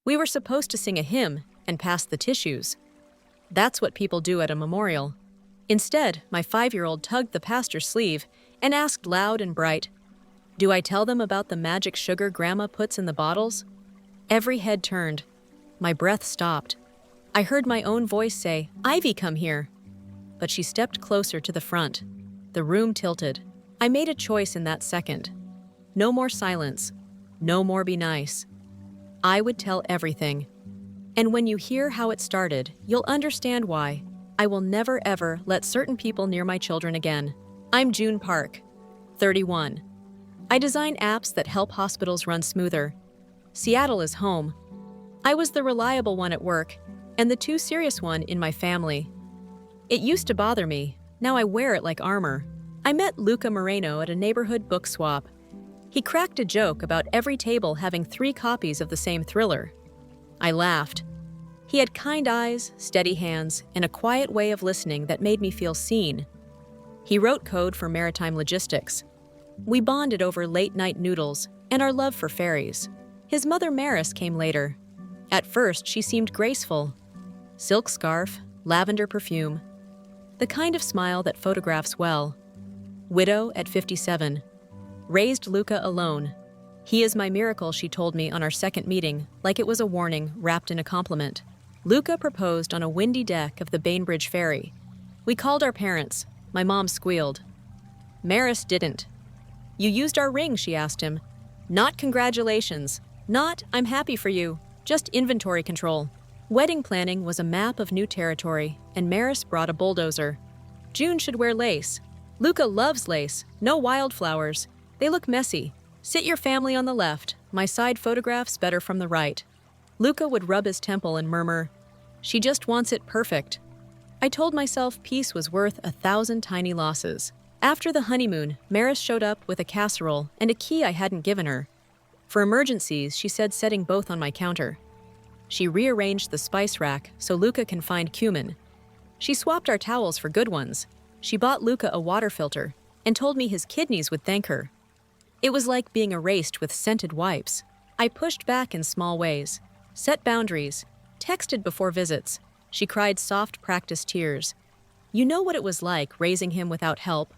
We were supposed to sing a hymn and pass the tissues. That's what people do at a memorial. Instead, my 5-year-old tugged the pastor's sleeve and asked loud and bright, "Do I tell them about the magic sugar Grandma puts in the bottles?" Every head turned. My breath stopped. I heard my own voice say, "Ivy, come here." But she stepped closer to the front. The room tilted. I made a choice in that second. No more silence. No more be nice. I would tell everything. And when you hear how it started, you'll understand why. I will never ever let certain people near my children again. I'm June Park, 31. I design apps that help hospitals run smoother. Seattle is home. I was the reliable one at work and the too serious one in my family. It used to bother me. Now I wear it like armor. I met Luca Moreno at a neighborhood book swap. He cracked a joke about every table having 3 copies of the same thriller. I laughed. He had kind eyes, steady hands, and a quiet way of listening that made me feel seen. He wrote code for maritime logistics. We bonded over late-night noodles and our love for ferries. His mother Maris came later. At first, she seemed graceful. Silk scarf, lavender perfume. The kind of smile that photographs well. Widow at 57. Raised Luca alone. He is my miracle, she told me on our second meeting, like it was a warning wrapped in a compliment. Luca proposed on a windy deck of the Bainbridge ferry. We called our parents. My mom squealed. Maris didn't. "You used our ring," she asked him. "Not congratulations. Not, I'm happy for you. Just inventory control." Wedding planning was a map of new territory, and Maris brought a bulldozer. June should wear lace. Luca loves lace. No wildflowers. They look messy. Sit your family on the left. My side photographs better from the right. Luca would rub his temple and murmur, "She just wants it perfect." I told myself peace was worth 1,000 tiny losses. After the honeymoon, Maris showed up with a casserole and a key I hadn't given her. For emergencies, she said, setting both on my counter. She rearranged the spice rack so Luca can find cumin. She swapped our towels for good ones. She bought Luca a water filter and told me his kidneys would thank her. It was like being erased with scented wipes. I pushed back in small ways, set boundaries, texted before visits. She cried soft practice tears. "You know what it was like raising him without help.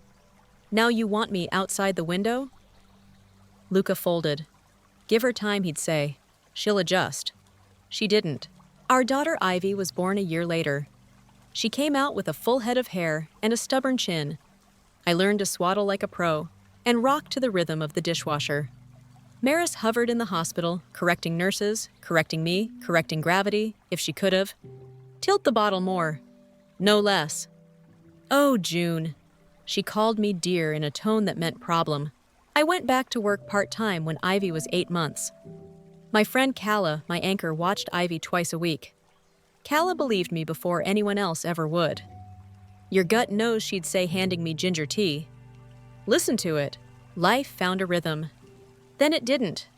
Now you want me outside the window?" Luca folded. "Give her time," he'd say. "She'll adjust." She didn't. Our daughter Ivy was born a year later. She came out with a full head of hair and a stubborn chin. I learned to swaddle like a pro and rock to the rhythm of the dishwasher. Maris hovered in the hospital, correcting nurses, correcting me, correcting gravity, if she could have. "Tilt the bottle more." "No less." "Oh, June." She called me dear in a tone that meant problem. I went back to work part-time when Ivy was 8 months. My friend Calla, my anchor, watched Ivy twice a week. Calla believed me before anyone else ever would. "Your gut knows," she'd say, handing me ginger tea. Listen to it. Life found a rhythm. Then it didn't.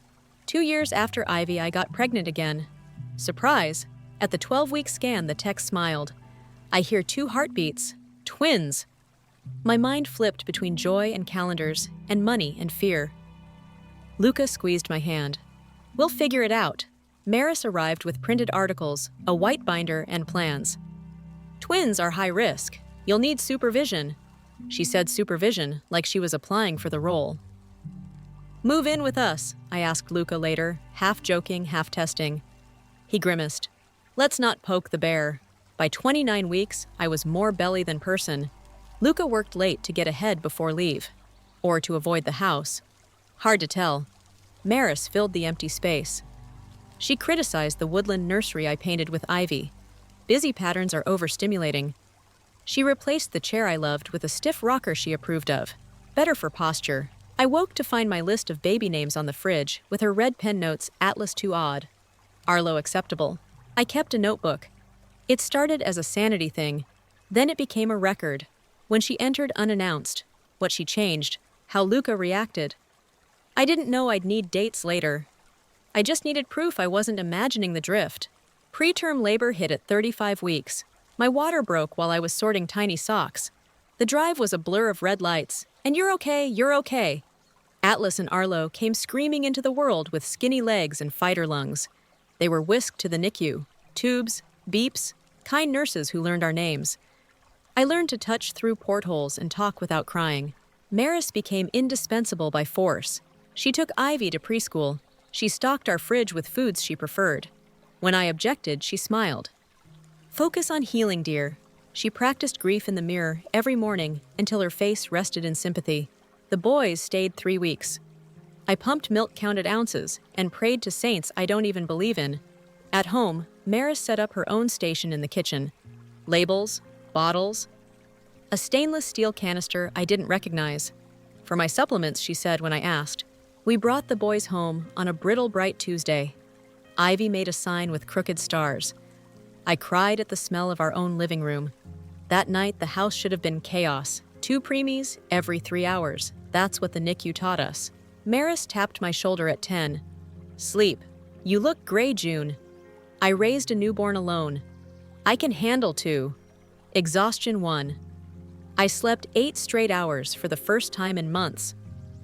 2 years after Ivy, I got pregnant again. Surprise! At the 12-week scan, the tech smiled. I hear 2 heartbeats. Twins! My mind flipped between joy and calendars, and money and fear. Luca squeezed my hand. "We'll figure it out." Maris arrived with printed articles, a white binder, and plans. "Twins are high risk. You'll need supervision." She said supervision like she was applying for the role. "Move in with us," I asked Luca later, half joking, half testing. He grimaced. "Let's not poke the bear." By 29 weeks, I was more belly than person. Luca worked late to get ahead before leave. Or to avoid the house. Hard to tell. Maris filled the empty space. She criticized the woodland nursery I painted with ivy. Busy patterns are overstimulating. She replaced the chair I loved with a stiff rocker she approved of. Better for posture. I woke to find my list of baby names on the fridge with her red pen notes, Atlas too odd. Arlo acceptable. I kept a notebook. It started as a sanity thing. Then it became a record. When she entered unannounced, what she changed, how Luca reacted. I didn't know I'd need dates later. I just needed proof I wasn't imagining the drift. Preterm labor hit at 35 weeks. My water broke while I was sorting tiny socks. The drive was a blur of red lights. And you're okay, you're okay. Atlas and Arlo came screaming into the world with skinny legs and fighter lungs. They were whisked to the NICU, tubes, beeps, kind nurses who learned our names. I learned to touch through portholes and talk without crying. Maris became indispensable by force. She took Ivy to preschool. She stocked our fridge with foods she preferred. When I objected, she smiled. Focus on healing, dear. She practiced grief in the mirror every morning until her face rested in sympathy. The boys stayed 3 weeks. I pumped milk-counted ounces and prayed to saints I don't even believe in. At home, Maris set up her own station in the kitchen. Labels, bottles, a stainless steel canister I didn't recognize. For my supplements, she said when I asked. We brought the boys home on a brittle bright Tuesday. Ivy made a sign with crooked stars. I cried at the smell of our own living room. That night, the house should have been chaos. 2 preemies every 3 hours. That's what the NICU taught us. Maris tapped my shoulder at 10. Sleep. You look gray, June. I raised a newborn alone. I can handle 2. Exhaustion 1. I slept 8 straight hours for the first time in months.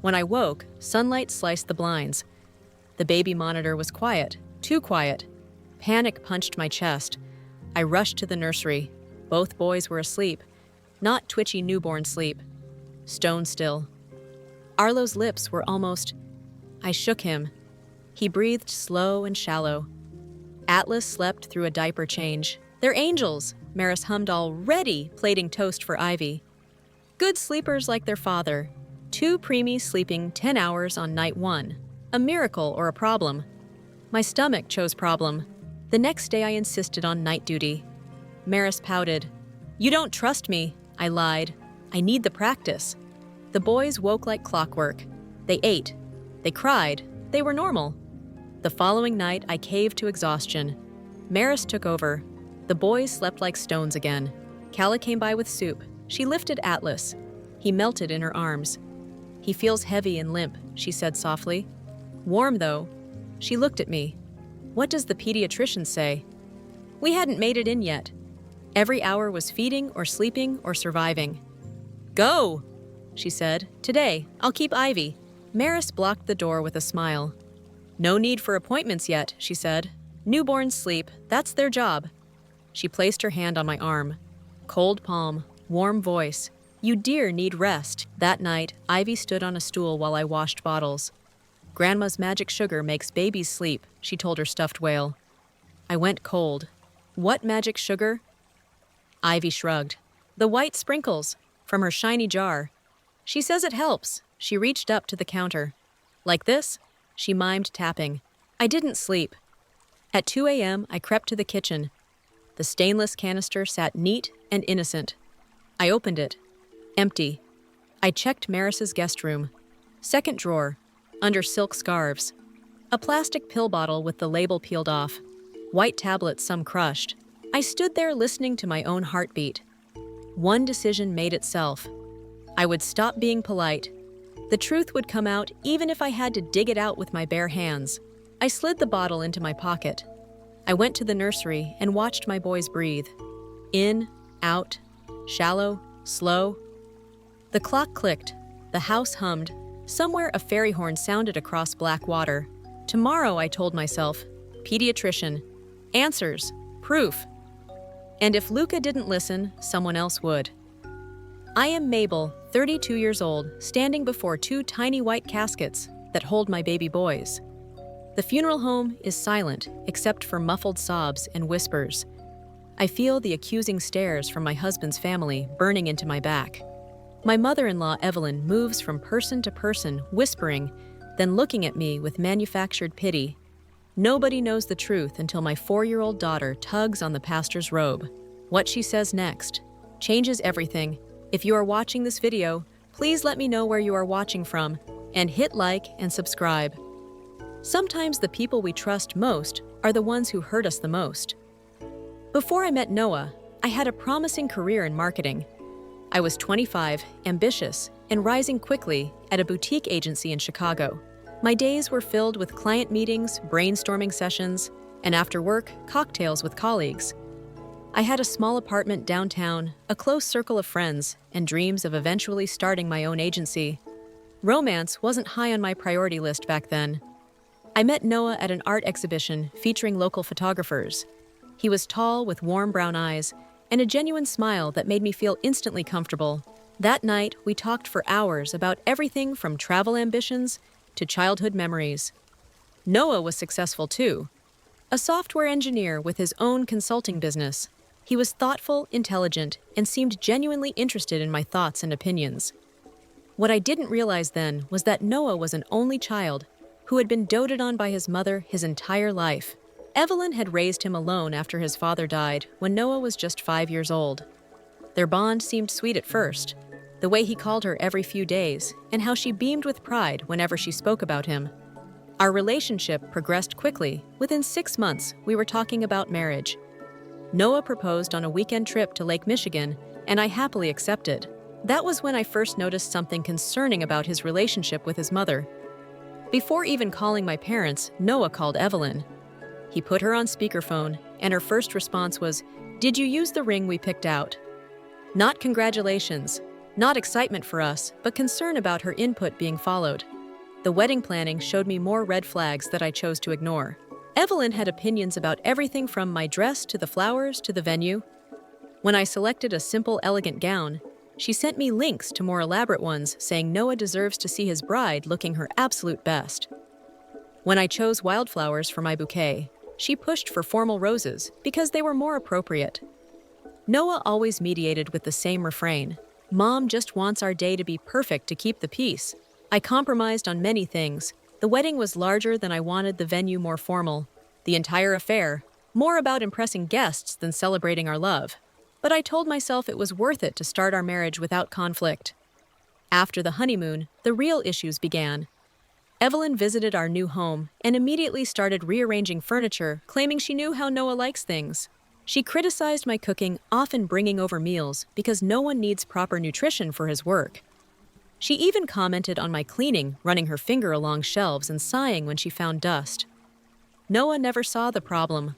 When I woke, sunlight sliced the blinds. The baby monitor was quiet, too quiet. Panic punched my chest. I rushed to the nursery. Both boys were asleep. Not twitchy newborn sleep. Stone still. Arlo's lips were almost... I shook him. He breathed slow and shallow. Atlas slept through a diaper change. They're angels, Maris hummed, already plating toast for Ivy. Good sleepers like their father. 2 preemies sleeping 10 hours on night 1. A miracle or a problem? My stomach chose problem. The next day I insisted on night duty. Maris pouted. You don't trust me, I lied. I need the practice. The boys woke like clockwork. They ate. They cried. They were normal. The following night I caved to exhaustion. Maris took over. The boys slept like stones again. Calla came by with soup. She lifted Atlas. He melted in her arms. He feels heavy and limp, she said softly. Warm, though. She looked at me. What does the pediatrician say? We hadn't made it in yet. Every hour was feeding or sleeping or surviving. Go, she said. Today, I'll keep Ivy. Maris blocked the door with a smile. No need for appointments yet, she said. Newborns sleep, that's their job. She placed her hand on my arm. Cold palm, warm voice. You dear need rest. That night, Ivy stood on a stool while I washed bottles. Grandma's magic sugar makes babies sleep, she told her stuffed whale. I went cold. What magic sugar? Ivy shrugged. The white sprinkles, from her shiny jar. She says it helps. She reached up to the counter. Like this? She mimed tapping. I didn't sleep. At 2 a.m., I crept to the kitchen. The stainless canister sat neat and innocent. I opened it. Empty. I checked Maris's guest room. Second drawer, under silk scarves. A plastic pill bottle with the label peeled off. White tablets, some crushed. I stood there listening to my own heartbeat. One decision made itself. I would stop being polite. The truth would come out even if I had to dig it out with my bare hands. I slid the bottle into my pocket. I went to the nursery and watched my boys breathe. In, out, shallow, slow. The clock clicked. The house hummed. Somewhere a fairy horn sounded across black water. Tomorrow, I told myself. Pediatrician. Answers. Proof. And if Luca didn't listen, someone else would. I am Mabel, 32 years old, standing before 2 tiny white caskets that hold my baby boys. The funeral home is silent, except for muffled sobs and whispers. I feel the accusing stares from my husband's family burning into my back. My mother-in-law, Evelyn, moves from person to person, whispering, then looking at me with manufactured pity. Nobody knows the truth until my 4-year-old daughter tugs on the pastor's robe. What she says next changes everything. If you are watching this video, please let me know where you are watching from, and hit like and subscribe. Sometimes the people we trust most are the ones who hurt us the most. Before I met Noah, I had a promising career in marketing. I was 25, ambitious, and rising quickly at a boutique agency in Chicago. My days were filled with client meetings, brainstorming sessions, and after work, cocktails with colleagues. I had a small apartment downtown, a close circle of friends, and dreams of eventually starting my own agency. Romance wasn't high on my priority list back then. I met Noah at an art exhibition featuring local photographers. He was tall with warm brown eyes and a genuine smile that made me feel instantly comfortable. That night, we talked for hours about everything from travel ambitions to childhood memories. Noah was successful too. A software engineer with his own consulting business. He was thoughtful, intelligent, and seemed genuinely interested in my thoughts and opinions. What I didn't realize then was that Noah was an only child who had been doted on by his mother his entire life. Evelyn had raised him alone after his father died when Noah was just 5 years old. Their bond seemed sweet at first, the way he called her every few days and how she beamed with pride whenever she spoke about him. Our relationship progressed quickly. Within 6 months, we were talking about marriage. Noah proposed on a weekend trip to Lake Michigan, and I happily accepted. That was when I first noticed something concerning about his relationship with his mother. Before even calling my parents, Noah called Evelyn. He put her on speakerphone, and her first response was, "Did you use the ring we picked out?" Not congratulations, not excitement for us, but concern about her input being followed. The wedding planning showed me more red flags that I chose to ignore. Evelyn had opinions about everything from my dress to the flowers to the venue. When I selected a simple, elegant gown, she sent me links to more elaborate ones saying Noah deserves to see his bride looking her absolute best. When I chose wildflowers for my bouquet, she pushed for formal roses because they were more appropriate. Noah always mediated with the same refrain, "Mom just wants our day to be perfect to keep the peace." I compromised on many things. The wedding was larger than I wanted, the venue more formal. The entire affair, more about impressing guests than celebrating our love. But I told myself it was worth it to start our marriage without conflict. After the honeymoon, the real issues began. Evelyn visited our new home and immediately started rearranging furniture, claiming she knew how Noah likes things. She criticized my cooking, often bringing over meals because no one needs proper nutrition for his work. She even commented on my cleaning, running her finger along shelves and sighing when she found dust. Noah never saw the problem.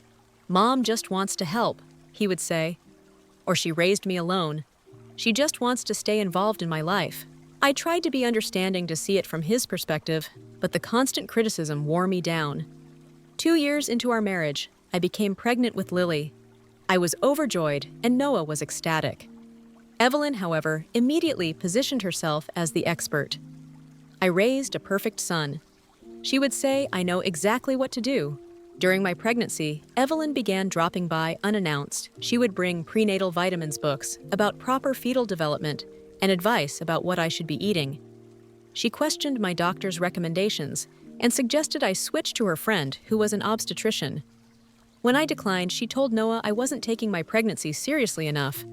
"Mom just wants to help," he would say. Or "She raised me alone. She just wants to stay involved in my life." I tried to be understanding to see it from his perspective, but the constant criticism wore me down. 2 years into our marriage, I became pregnant with Lily. I was overjoyed, and Noah was ecstatic. Evelyn, however, immediately positioned herself as the expert. I raised a perfect son. She would say, "I know exactly what to do." During my pregnancy, Evelyn began dropping by unannounced. She would bring prenatal vitamins books about proper fetal development and advice about what I should be eating. She questioned my doctor's recommendations and suggested I switch to her friend, who was an obstetrician. When I declined, she told Noah I wasn't taking my pregnancy seriously enough.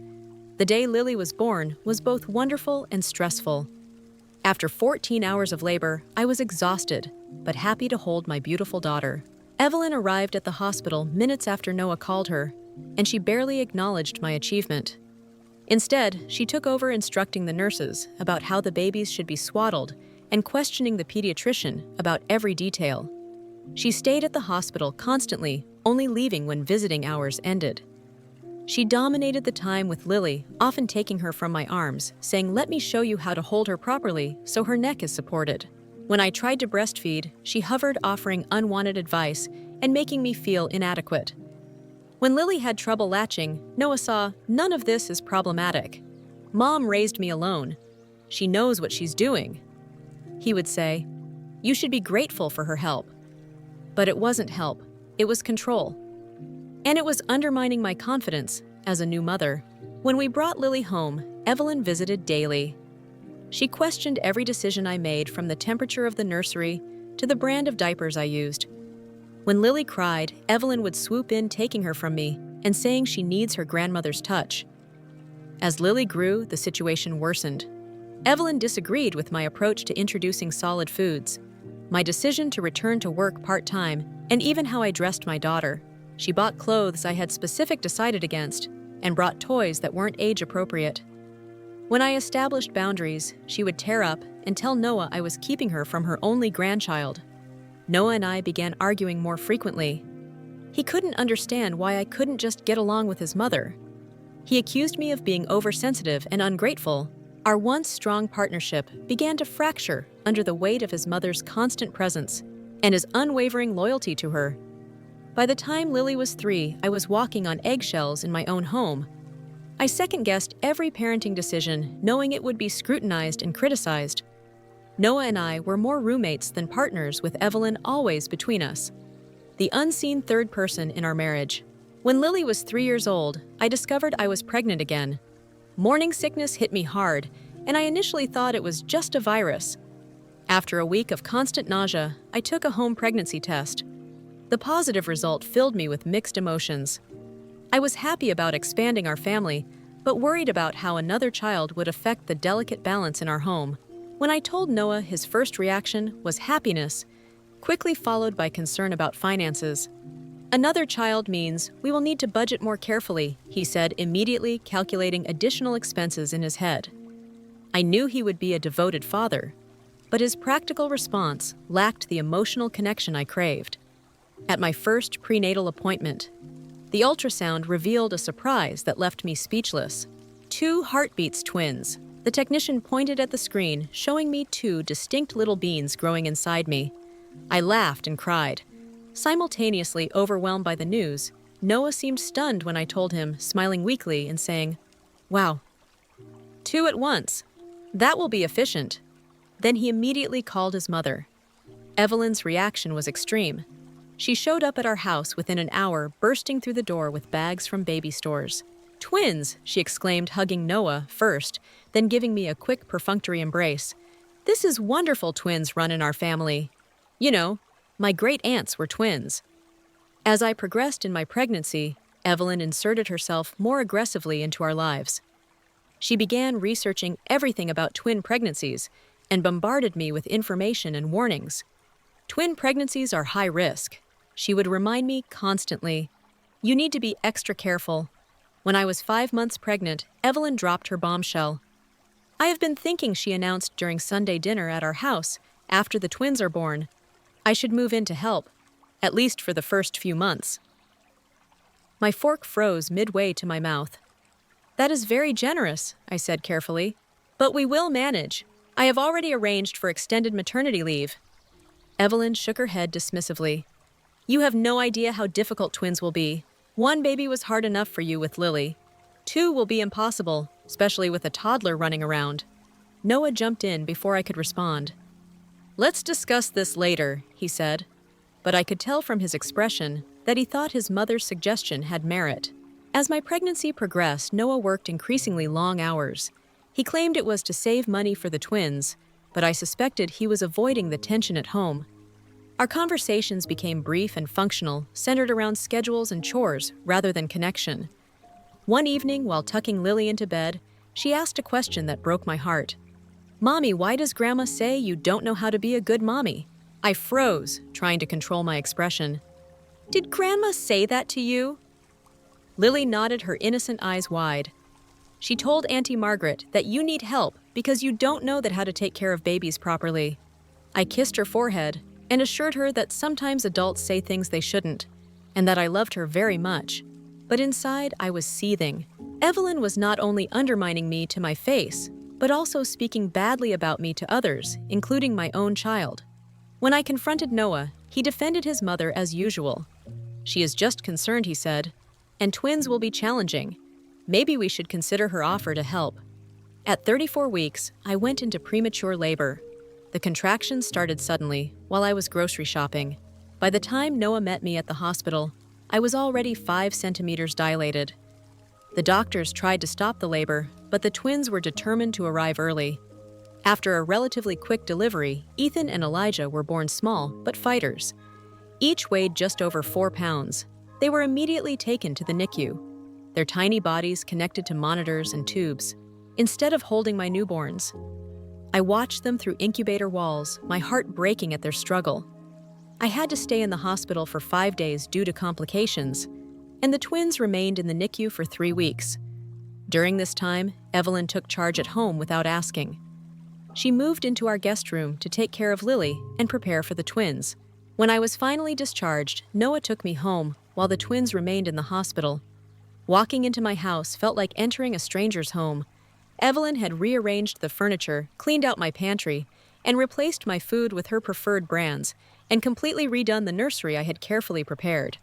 The day Lily was born was both wonderful and stressful. After 14 hours of labor, I was exhausted, but happy to hold my beautiful daughter. Evelyn arrived at the hospital minutes after Noah called her, and she barely acknowledged my achievement. Instead, she took over instructing the nurses about how the babies should be swaddled and questioning the pediatrician about every detail. She stayed at the hospital constantly, only leaving when visiting hours ended. She dominated the time with Lily, often taking her from my arms, saying, "Let me show you how to hold her properly so her neck is supported." When I tried to breastfeed, she hovered, offering unwanted advice and making me feel inadequate. When Lily had trouble latching, Noah saw, "None of this is problematic. Mom raised me alone. She knows what she's doing." He would say, "You should be grateful for her help." But it wasn't help, it was control. And it was undermining my confidence as a new mother. When we brought Lily home, Evelyn visited daily. She questioned every decision I made, from the temperature of the nursery to the brand of diapers I used. When Lily cried, Evelyn would swoop in, taking her from me and saying she needs her grandmother's touch. As Lily grew, the situation worsened. Evelyn disagreed with my approach to introducing solid foods, my decision to return to work part-time, and even how I dressed my daughter. She bought clothes I had decided against and brought toys that weren't age-appropriate. When I established boundaries, she would tear up and tell Noah I was keeping her from her only grandchild. Noah and I began arguing more frequently. He couldn't understand why I couldn't just get along with his mother. He accused me of being oversensitive and ungrateful. Our once strong partnership began to fracture under the weight of his mother's constant presence, and his unwavering loyalty to her. By the time Lily was 3, I was walking on eggshells in my own home. I second-guessed every parenting decision, knowing it would be scrutinized and criticized. Noah and I were more roommates than partners, with Evelyn always between us, the unseen third person in our marriage. When Lily was 3 years old, I discovered I was pregnant again. Morning sickness hit me hard, and I initially thought it was just a virus. After a week of constant nausea, I took a home pregnancy test. The positive result filled me with mixed emotions. I was happy about expanding our family, but worried about how another child would affect the delicate balance in our home. When I told Noah, his first reaction was happiness, quickly followed by concern about finances. "Another child means we will need to budget more carefully," he said, immediately calculating additional expenses in his head. I knew he would be a devoted father, but his practical response lacked the emotional connection I craved. At my first prenatal appointment, the ultrasound revealed a surprise that left me speechless. 2 heartbeats twins. The technician pointed at the screen, showing me 2 distinct little beings growing inside me. I laughed and cried. Simultaneously overwhelmed by the news, Noah seemed stunned when I told him, smiling weakly and saying, "Wow, 2 at once. That will be efficient." Then he immediately called his mother. Evelyn's reaction was extreme. She showed up at our house within an hour, bursting through the door with bags from baby stores. "Twins!" she exclaimed, hugging Noah first, then giving me a quick perfunctory embrace. "This is wonderful. Twins run in our family. You know, my great-aunts were twins." As I progressed in my pregnancy, Evelyn inserted herself more aggressively into our lives. She began researching everything about twin pregnancies and bombarded me with information and warnings. Twin pregnancies are high risk. She would remind me constantly, "You need to be extra careful." When I was 5 months pregnant, Evelyn dropped her bombshell. "I have been thinking," she announced during Sunday dinner at our house, "after the twins are born, I should move in to help, at least for the first few months." My fork froze midway to my mouth. "That is very generous," I said carefully, "but we will manage. I have already arranged for extended maternity leave." Evelyn shook her head dismissively. "You have no idea how difficult twins will be. 1 baby was hard enough for you with Lily. 2 will be impossible, especially with a toddler running around." Noah jumped in before I could respond. "Let's discuss this later," he said, but I could tell from his expression that he thought his mother's suggestion had merit. As my pregnancy progressed, Noah worked increasingly long hours. He claimed it was to save money for the twins, but I suspected he was avoiding the tension at home. Our conversations became brief and functional, centered around schedules and chores rather than connection. One evening, while tucking Lily into bed, she asked a question that broke my heart. "Mommy, why does Grandma say you don't know how to be a good mommy?" I froze, trying to control my expression. "Did Grandma say that to you?" Lily nodded, her innocent eyes wide. "She told Auntie Margaret that you need help because you don't know how to take care of babies properly." I kissed her forehead and assured her that sometimes adults say things they shouldn't, and that I loved her very much. But inside, I was seething. Evelyn was not only undermining me to my face, but also speaking badly about me to others, including my own child. When I confronted Noah, he defended his mother as usual. "She is just concerned," he said, "and twins will be challenging. Maybe we should consider her offer to help." At 34 weeks, I went into premature labor. The contractions started suddenly while I was grocery shopping. By the time Noah met me at the hospital, I was already 5 centimeters dilated. The doctors tried to stop the labor, but the twins were determined to arrive early. After a relatively quick delivery, Ethan and Elijah were born small but fighters. Each weighed just over 4 pounds. They were immediately taken to the NICU, their tiny bodies connected to monitors and tubes. Instead of holding my newborns, I watched them through incubator walls, my heart breaking at their struggle. I had to stay in the hospital for 5 days due to complications, and the twins remained in the NICU for 3 weeks. During this time, Evelyn took charge at home without asking. She moved into our guest room to take care of Lily and prepare for the twins. When I was finally discharged, Noah took me home while the twins remained in the hospital. Walking into my house felt like entering a stranger's home. Evelyn had rearranged the furniture, cleaned out my pantry, and replaced my food with her preferred brands, and completely redone the nursery I had carefully prepared.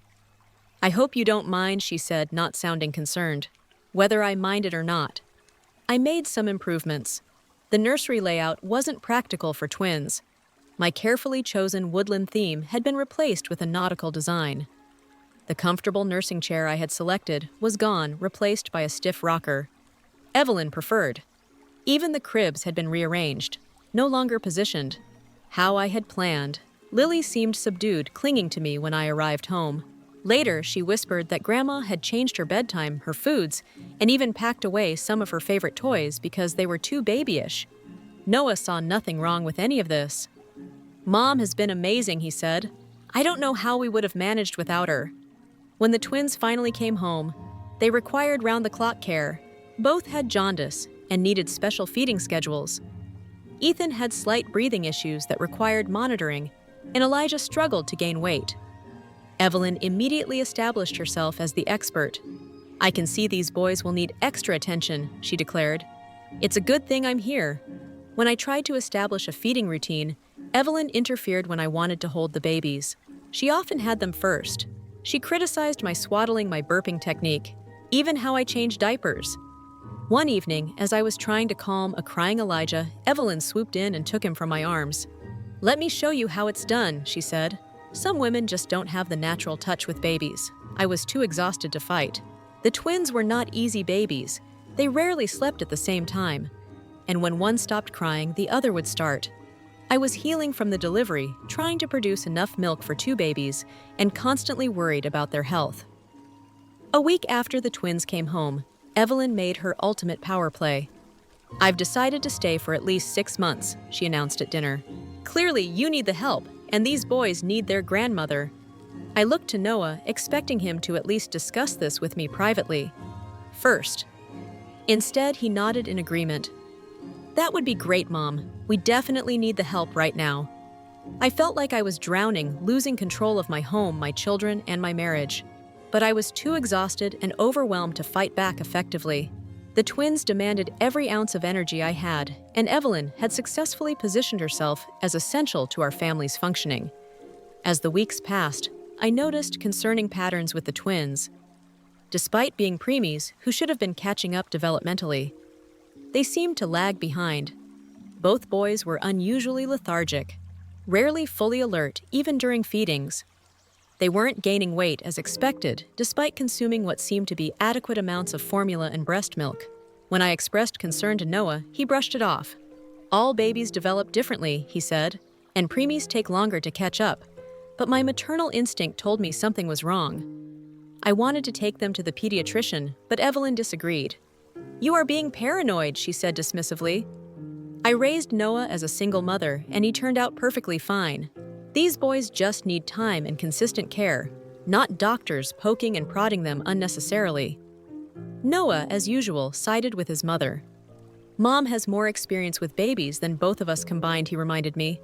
"I hope you don't mind," she said, not sounding concerned. Whether I minded or not. I made some improvements. The nursery layout wasn't practical for twins. My carefully chosen woodland theme had been replaced with a nautical design. The comfortable nursing chair I had selected was gone, replaced by a stiff rocker. Evelyn preferred. Even the cribs had been rearranged, no longer positioned. How I had planned. Lily seemed subdued, clinging to me when I arrived home. Later, she whispered that Grandma had changed her bedtime, her foods, and even packed away some of her favorite toys because they were too babyish. Noah saw nothing wrong with any of this. "Mom has been amazing," he said. "I don't know how we would have managed without her." When the twins finally came home, they required round-the-clock care. Both had jaundice and needed special feeding schedules. Ethan had slight breathing issues that required monitoring, and Elijah struggled to gain weight. Evelyn immediately established herself as the expert. "I can see these boys will need extra attention," she declared. "It's a good thing I'm here." When I tried to establish a feeding routine, Evelyn interfered when I wanted to hold the babies. She often had them first. She criticized my swaddling, my burping technique, even how I changed diapers. One evening, as I was trying to calm a crying Elijah, Evelyn swooped in and took him from my arms. "Let me show you how it's done," she said. Some women just don't have the natural touch with babies. I was too exhausted to fight. The twins were not easy babies. They rarely slept at the same time. And when one stopped crying, the other would start. I was healing from the delivery, trying to produce enough milk for 2 babies, and constantly worried about their health. A week after the twins came home, Evelyn made her ultimate power play. "I've decided to stay for at least 6 months," she announced at dinner. "Clearly, you need the help, and these boys need their grandmother." I looked to Noah, expecting him to at least discuss this with me privately. First. Instead, he nodded in agreement. "That would be great, Mom. We definitely need the help right now." I felt like I was drowning, losing control of my home, my children, and my marriage. But I was too exhausted and overwhelmed to fight back effectively. The twins demanded every ounce of energy I had, and Evelyn had successfully positioned herself as essential to our family's functioning. As the weeks passed, I noticed concerning patterns with the twins. Despite being preemies who should have been catching up developmentally, they seemed to lag behind. Both boys were unusually lethargic, rarely fully alert even during feedings. They weren't gaining weight as expected, despite consuming what seemed to be adequate amounts of formula and breast milk. When I expressed concern to Noah, he brushed it off. "All babies develop differently," he said, "and preemies take longer to catch up." But my maternal instinct told me something was wrong. I wanted to take them to the pediatrician, but Evelyn disagreed. "You are being paranoid," she said dismissively. I raised Noah as a single mother, and he turned out perfectly fine. These boys just need time and consistent care, not doctors poking and prodding them unnecessarily. Noah, as usual, sided with his mother. "Mom has more experience with babies than both of us combined," he reminded me.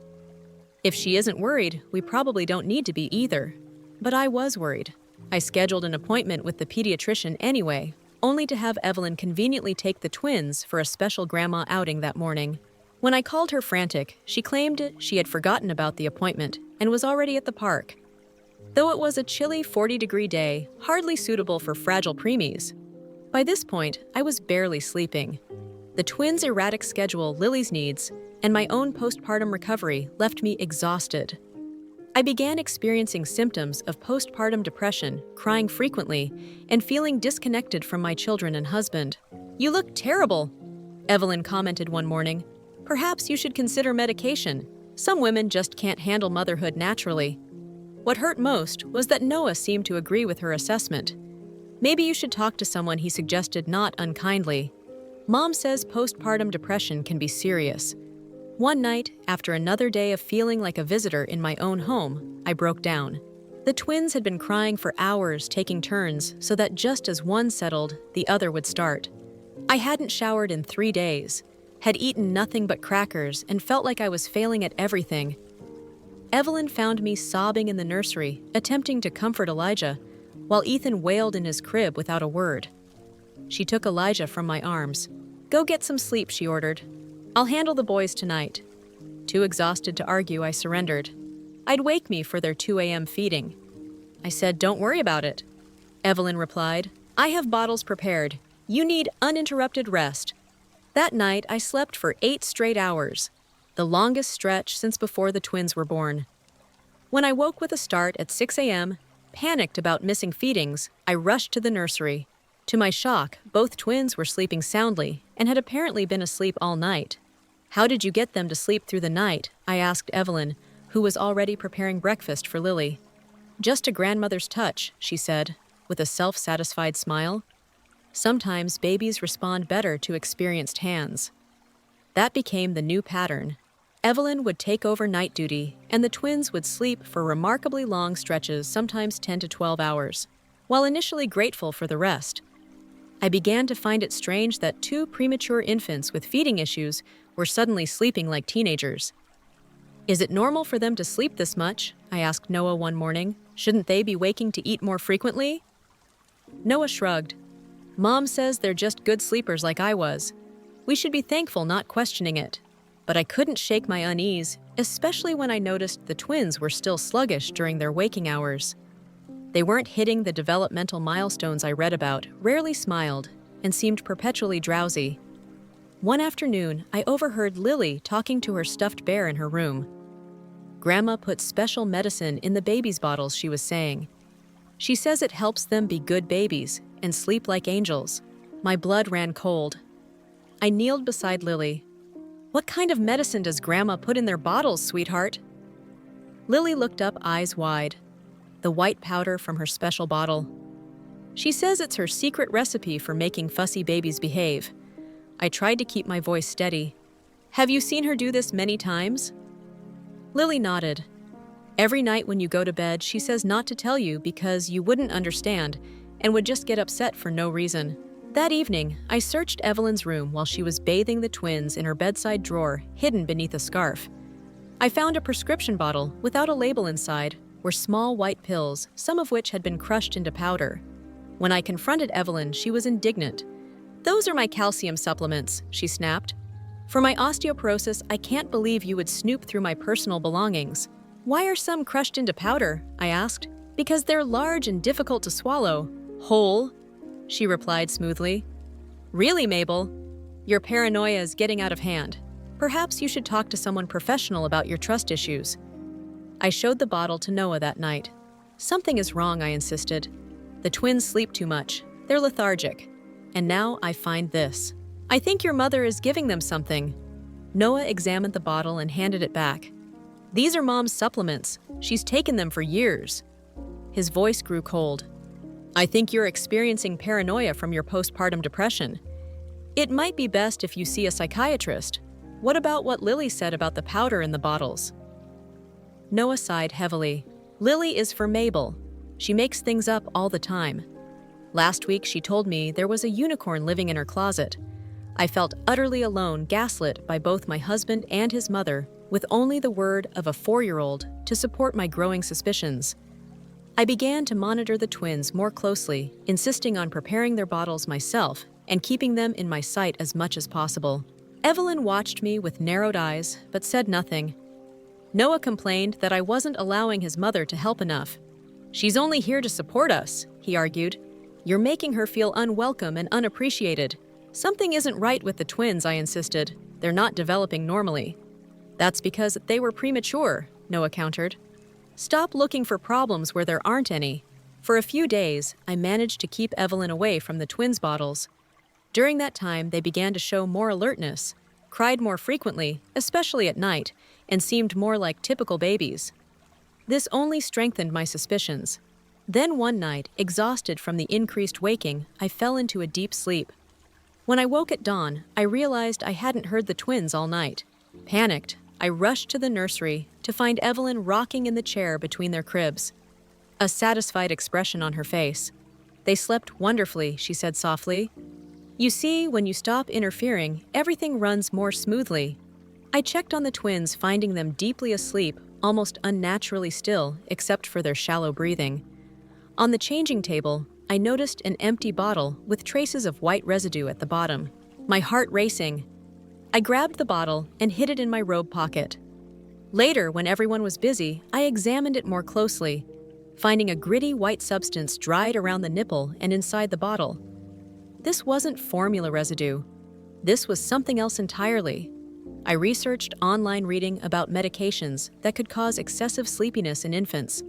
"If she isn't worried, we probably don't need to be either." But I was worried. I scheduled an appointment with the pediatrician anyway, only to have Evelyn conveniently take the twins for a special grandma outing that morning. When I called her frantic, she claimed she had forgotten about the appointment and was already at the park. Though it was a chilly 40-degree day, hardly suitable for fragile preemies. By this point, I was barely sleeping. The twins' erratic schedule, Lily's needs, and my own postpartum recovery left me exhausted. I began experiencing symptoms of postpartum depression, crying frequently, and feeling disconnected from my children and husband. "You look terrible," Evelyn commented one morning. "Perhaps you should consider medication. Some women just can't handle motherhood naturally." What hurt most was that Noah seemed to agree with her assessment. "Maybe you should talk to someone," he suggested, not unkindly. "Mom says postpartum depression can be serious." One night, after another day of feeling like a visitor in my own home, I broke down. The twins had been crying for hours, taking turns, so that just as one settled, the other would start. I hadn't showered in 3 days, had eaten nothing but crackers, and felt like I was failing at everything. Evelyn found me sobbing in the nursery, attempting to comfort Elijah, while Ethan wailed in his crib without a word. She took Elijah from my arms. "Go get some sleep," she ordered. "I'll handle the boys tonight." Too exhausted to argue, I surrendered. I'd wake me for their 2 a.m. feeding. I said, "Don't worry about it." Evelyn replied, "I have bottles prepared. You need uninterrupted rest." That night, I slept for 8 straight hours, the longest stretch since before the twins were born. When I woke with a start at 6 a.m., panicked about missing feedings, I rushed to the nursery. To my shock, both twins were sleeping soundly and had apparently been asleep all night. "How did you get them to sleep through the night?" I asked Evelyn, who was already preparing breakfast for Lily. "Just a grandmother's touch," she said, with a self-satisfied smile. Sometimes babies respond better to experienced hands. That became the new pattern. Evelyn would take over night duty, and the twins would sleep for remarkably long stretches, sometimes 10 to 12 hours. While initially grateful for the rest, I began to find it strange that 2 premature infants with feeding issues were suddenly sleeping like teenagers. "Is it normal for them to sleep this much?" I asked Noah one morning. "Shouldn't they be waking to eat more frequently?" Noah shrugged. "Mom says they're just good sleepers like I was. We should be thankful, not questioning it." But I couldn't shake my unease, especially when I noticed the twins were still sluggish during their waking hours. They weren't hitting the developmental milestones I read about, rarely smiled, and seemed perpetually drowsy. One afternoon, I overheard Lily talking to her stuffed bear in her room. "Grandma puts special medicine in the baby's bottles," she was saying. "She says it helps them be good babies and sleep like angels." My blood ran cold. I kneeled beside Lily. "What kind of medicine does Grandma put in their bottles, sweetheart?" Lily looked up, eyes wide. The white powder from her special bottle. "She says it's her secret recipe for making fussy babies behave." I tried to keep my voice steady. "Have you seen her do this many times?" Lily nodded. "Every night when you go to bed, she says not to tell you because you wouldn't understand and would just get upset for no reason." That evening, I searched Evelyn's room while she was bathing the twins in her bedside drawer, hidden beneath a scarf. I found a prescription bottle without a label inside were small white pills, some of which had been crushed into powder. When I confronted Evelyn, she was indignant. "Those are my calcium supplements," she snapped. "For my osteoporosis, I can't believe you would snoop through my personal belongings." "Why are some crushed into powder?" I asked. "Because they're large and difficult to swallow." "Whole?" she replied smoothly. "Really, Mabel? Your paranoia is getting out of hand. Perhaps you should talk to someone professional about your trust issues." I showed the bottle to Noah that night. "Something is wrong," I insisted. "The twins sleep too much. They're lethargic. And now I find this. I think your mother is giving them something." Noah examined the bottle and handed it back. "These are Mom's supplements. She's taken them for years." His voice grew cold. "I think you're experiencing paranoia from your postpartum depression. It might be best if you see a psychiatrist. What about what Lily said about the powder in the bottles?" Noah sighed heavily. "Lily is for Mabel. She makes things up all the time. Last week she told me there was a unicorn living in her closet. I felt utterly alone, gaslit by both my husband and his mother, with only the word of a 4-year-old to support my growing suspicions. I began to monitor the twins more closely, insisting on preparing their bottles myself and keeping them in my sight as much as possible. Evelyn watched me with narrowed eyes, but said nothing. Noah complained that I wasn't allowing his mother to help enough. "She's only here to support us," he argued. "You're making her feel unwelcome and unappreciated." "Something isn't right with the twins," I insisted. "They're not developing normally." "That's because they were premature," Noah countered. "Stop looking for problems where there aren't any." For a few days, I managed to keep Evelyn away from the twins' bottles. During that time, they began to show more alertness, cried more frequently, especially at night, and seemed more like typical babies. This only strengthened my suspicions. Then one night, exhausted from the increased waking, I fell into a deep sleep. When I woke at dawn, I realized I hadn't heard the twins all night. Panicked, I rushed to the nursery to find Evelyn rocking in the chair between their cribs, a satisfied expression on her face. "They slept wonderfully," she said softly. "You see, when you stop interfering, everything runs more smoothly." I checked on the twins, finding them deeply asleep, almost unnaturally still, except for their shallow breathing. On the changing table, I noticed an empty bottle with traces of white residue at the bottom. My heart racing. I grabbed the bottle and hid it in my robe pocket. Later, when everyone was busy, I examined it more closely, finding a gritty white substance dried around the nipple and inside the bottle. This wasn't formula residue. This was something else entirely. I researched online reading about medications that could cause excessive sleepiness in infants.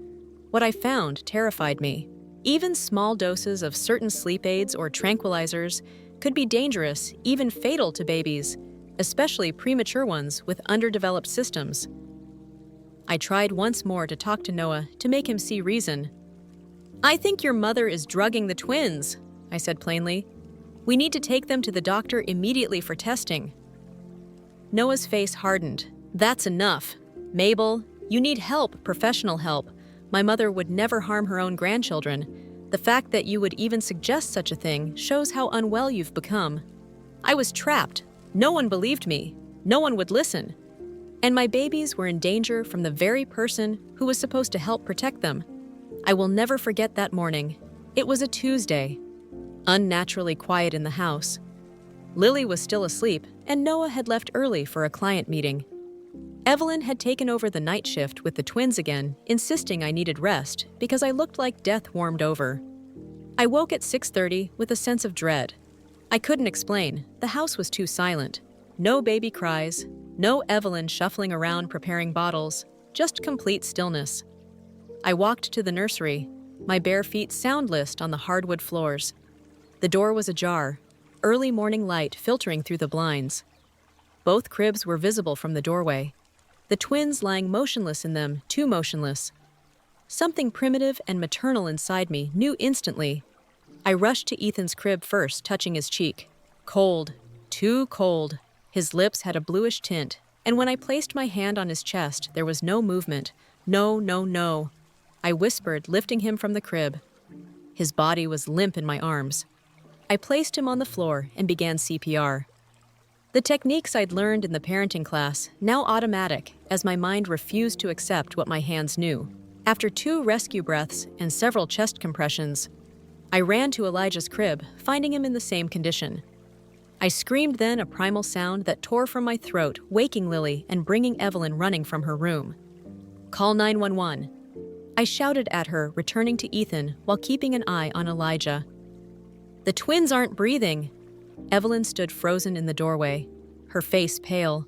What I found terrified me. Even small doses of certain sleep aids or tranquilizers could be dangerous, even fatal to babies, especially premature ones with underdeveloped systems. I tried once more to talk to Noah to make him see reason. "I think your mother is drugging the twins," I said plainly. "We need to take them to the doctor immediately for testing." Noah's face hardened. "That's enough. Mabel, you need help, professional help. My mother would never harm her own grandchildren. The fact that you would even suggest such a thing shows how unwell you've become." I was trapped. No one believed me. No one would listen. And my babies were in danger from the very person who was supposed to help protect them. I will never forget that morning. It was a Tuesday. Unnaturally quiet in the house. Lily was still asleep, and Noah had left early for a client meeting. Evelyn had taken over the night shift with the twins again, insisting I needed rest because I looked like death warmed over. I woke at 6:30 with a sense of dread. I couldn't explain. The house was too silent. No baby cries, no Evelyn shuffling around preparing bottles, just complete stillness. I walked to the nursery, my bare feet soundless on the hardwood floors. The door was ajar, early morning light filtering through the blinds. Both cribs were visible from the doorway, the twins lying motionless in them, too motionless. Something primitive and maternal inside me knew instantly. I rushed to Ethan's crib first, touching his cheek. Cold, too cold. His lips had a bluish tint, and when I placed my hand on his chest, there was no movement. No, no, no. I whispered, lifting him from the crib. His body was limp in my arms. I placed him on the floor and began CPR. The techniques I'd learned in the parenting class, now automatic, as my mind refused to accept what my hands knew. After 2 rescue breaths and several chest compressions, I ran to Elijah's crib, finding him in the same condition. I screamed then, a primal sound that tore from my throat, waking Lily and bringing Evelyn running from her room. "Call 911. I shouted at her, returning to Ethan while keeping an eye on Elijah. "The twins aren't breathing." Evelyn stood frozen in the doorway, her face pale.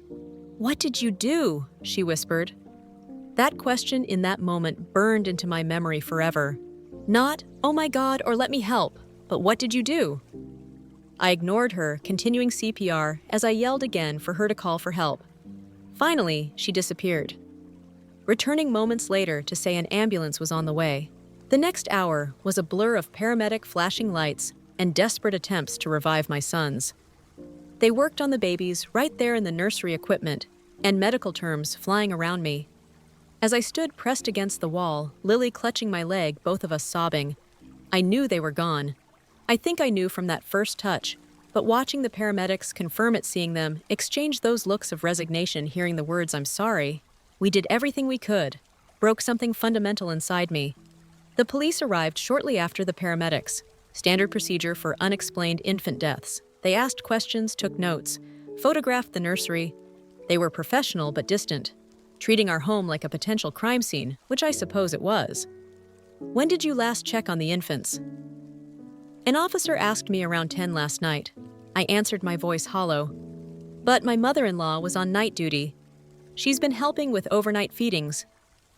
"What did you do?" she whispered. That question in that moment burned into my memory forever. Not, "Oh my God," or "Let me help," but "What did you do?" I ignored her, continuing CPR as I yelled again for her to call for help. Finally, she disappeared, returning moments later to say an ambulance was on the way. The next hour was a blur of paramedic flashing lights and desperate attempts to revive my sons. They worked on the babies right there in the nursery equipment, and medical terms flying around me. As I stood pressed against the wall, Lily clutching my leg, both of us sobbing, I knew they were gone. I think I knew from that first touch, but watching the paramedics confirm it, seeing them exchange those looks of resignation, hearing the words, "I'm sorry," we did everything we could, broke something fundamental inside me. The police arrived shortly after the paramedics. Standard procedure for unexplained infant deaths. They asked questions, took notes, photographed the nursery. They were professional but distant, treating our home like a potential crime scene, which I suppose it was. "When did you last check on the infants?" An officer asked me around 10 last night. I answered, my voice hollow. But my mother-in-law was on night duty. She's been helping with overnight feedings.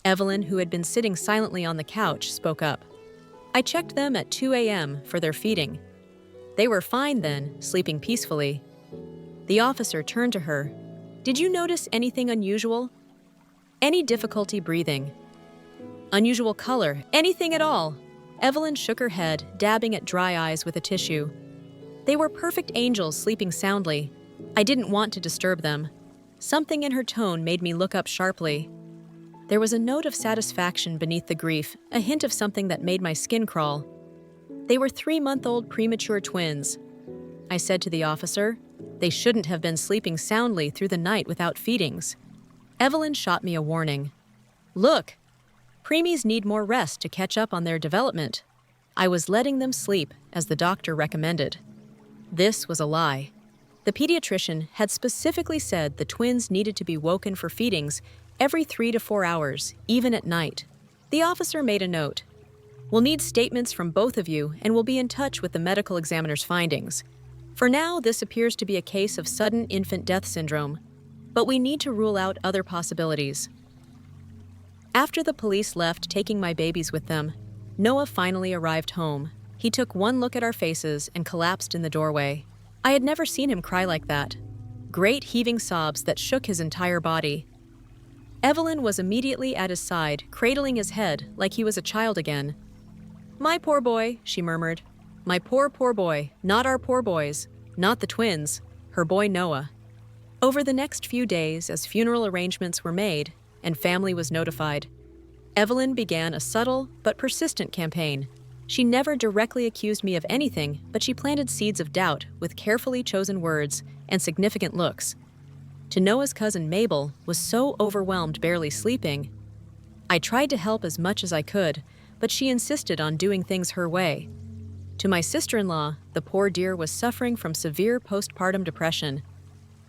Evelyn, who had been sitting silently on the couch, spoke up. I checked them at 2 a.m. for their feeding. They were fine then, sleeping peacefully. The officer turned to her. "Did you notice anything unusual? Any difficulty breathing? Unusual color? Anything at all?" Evelyn shook her head, dabbing at dry eyes with a tissue. They were perfect angels sleeping soundly. I didn't want to disturb them. Something in her tone made me look up sharply. There was a note of satisfaction beneath the grief, a hint of something that made my skin crawl. They were 3-month-old premature twins. I said to the officer, "They shouldn't have been sleeping soundly through the night without feedings." Evelyn shot me a warning. "Look, preemies need more rest to catch up on their development." I was letting them sleep, as the doctor recommended. This was a lie. The pediatrician had specifically said the twins needed to be woken for feedings every 3 to 4 hours, even at night. The officer made a note. We'll need statements from both of you and we'll be in touch with the medical examiner's findings. For now, this appears to be a case of sudden infant death syndrome, but we need to rule out other possibilities. After the police left, taking my babies with them, Noah finally arrived home. He took one look at our faces and collapsed in the doorway. I had never seen him cry like that. Great heaving sobs that shook his entire body. Evelyn was immediately at his side, cradling his head like he was a child again. "My poor boy," she murmured. "My poor, poor boy, not our poor boys, not the twins, her boy Noah." Over the next few days, as funeral arrangements were made and family was notified, Evelyn began a subtle but persistent campaign. She never directly accused me of anything, but she planted seeds of doubt with carefully chosen words and significant looks. To Noah's cousin Mabel was so overwhelmed barely sleeping. I tried to help as much as I could, but she insisted on doing things her way. To my sister-in-law, the poor dear was suffering from severe postpartum depression.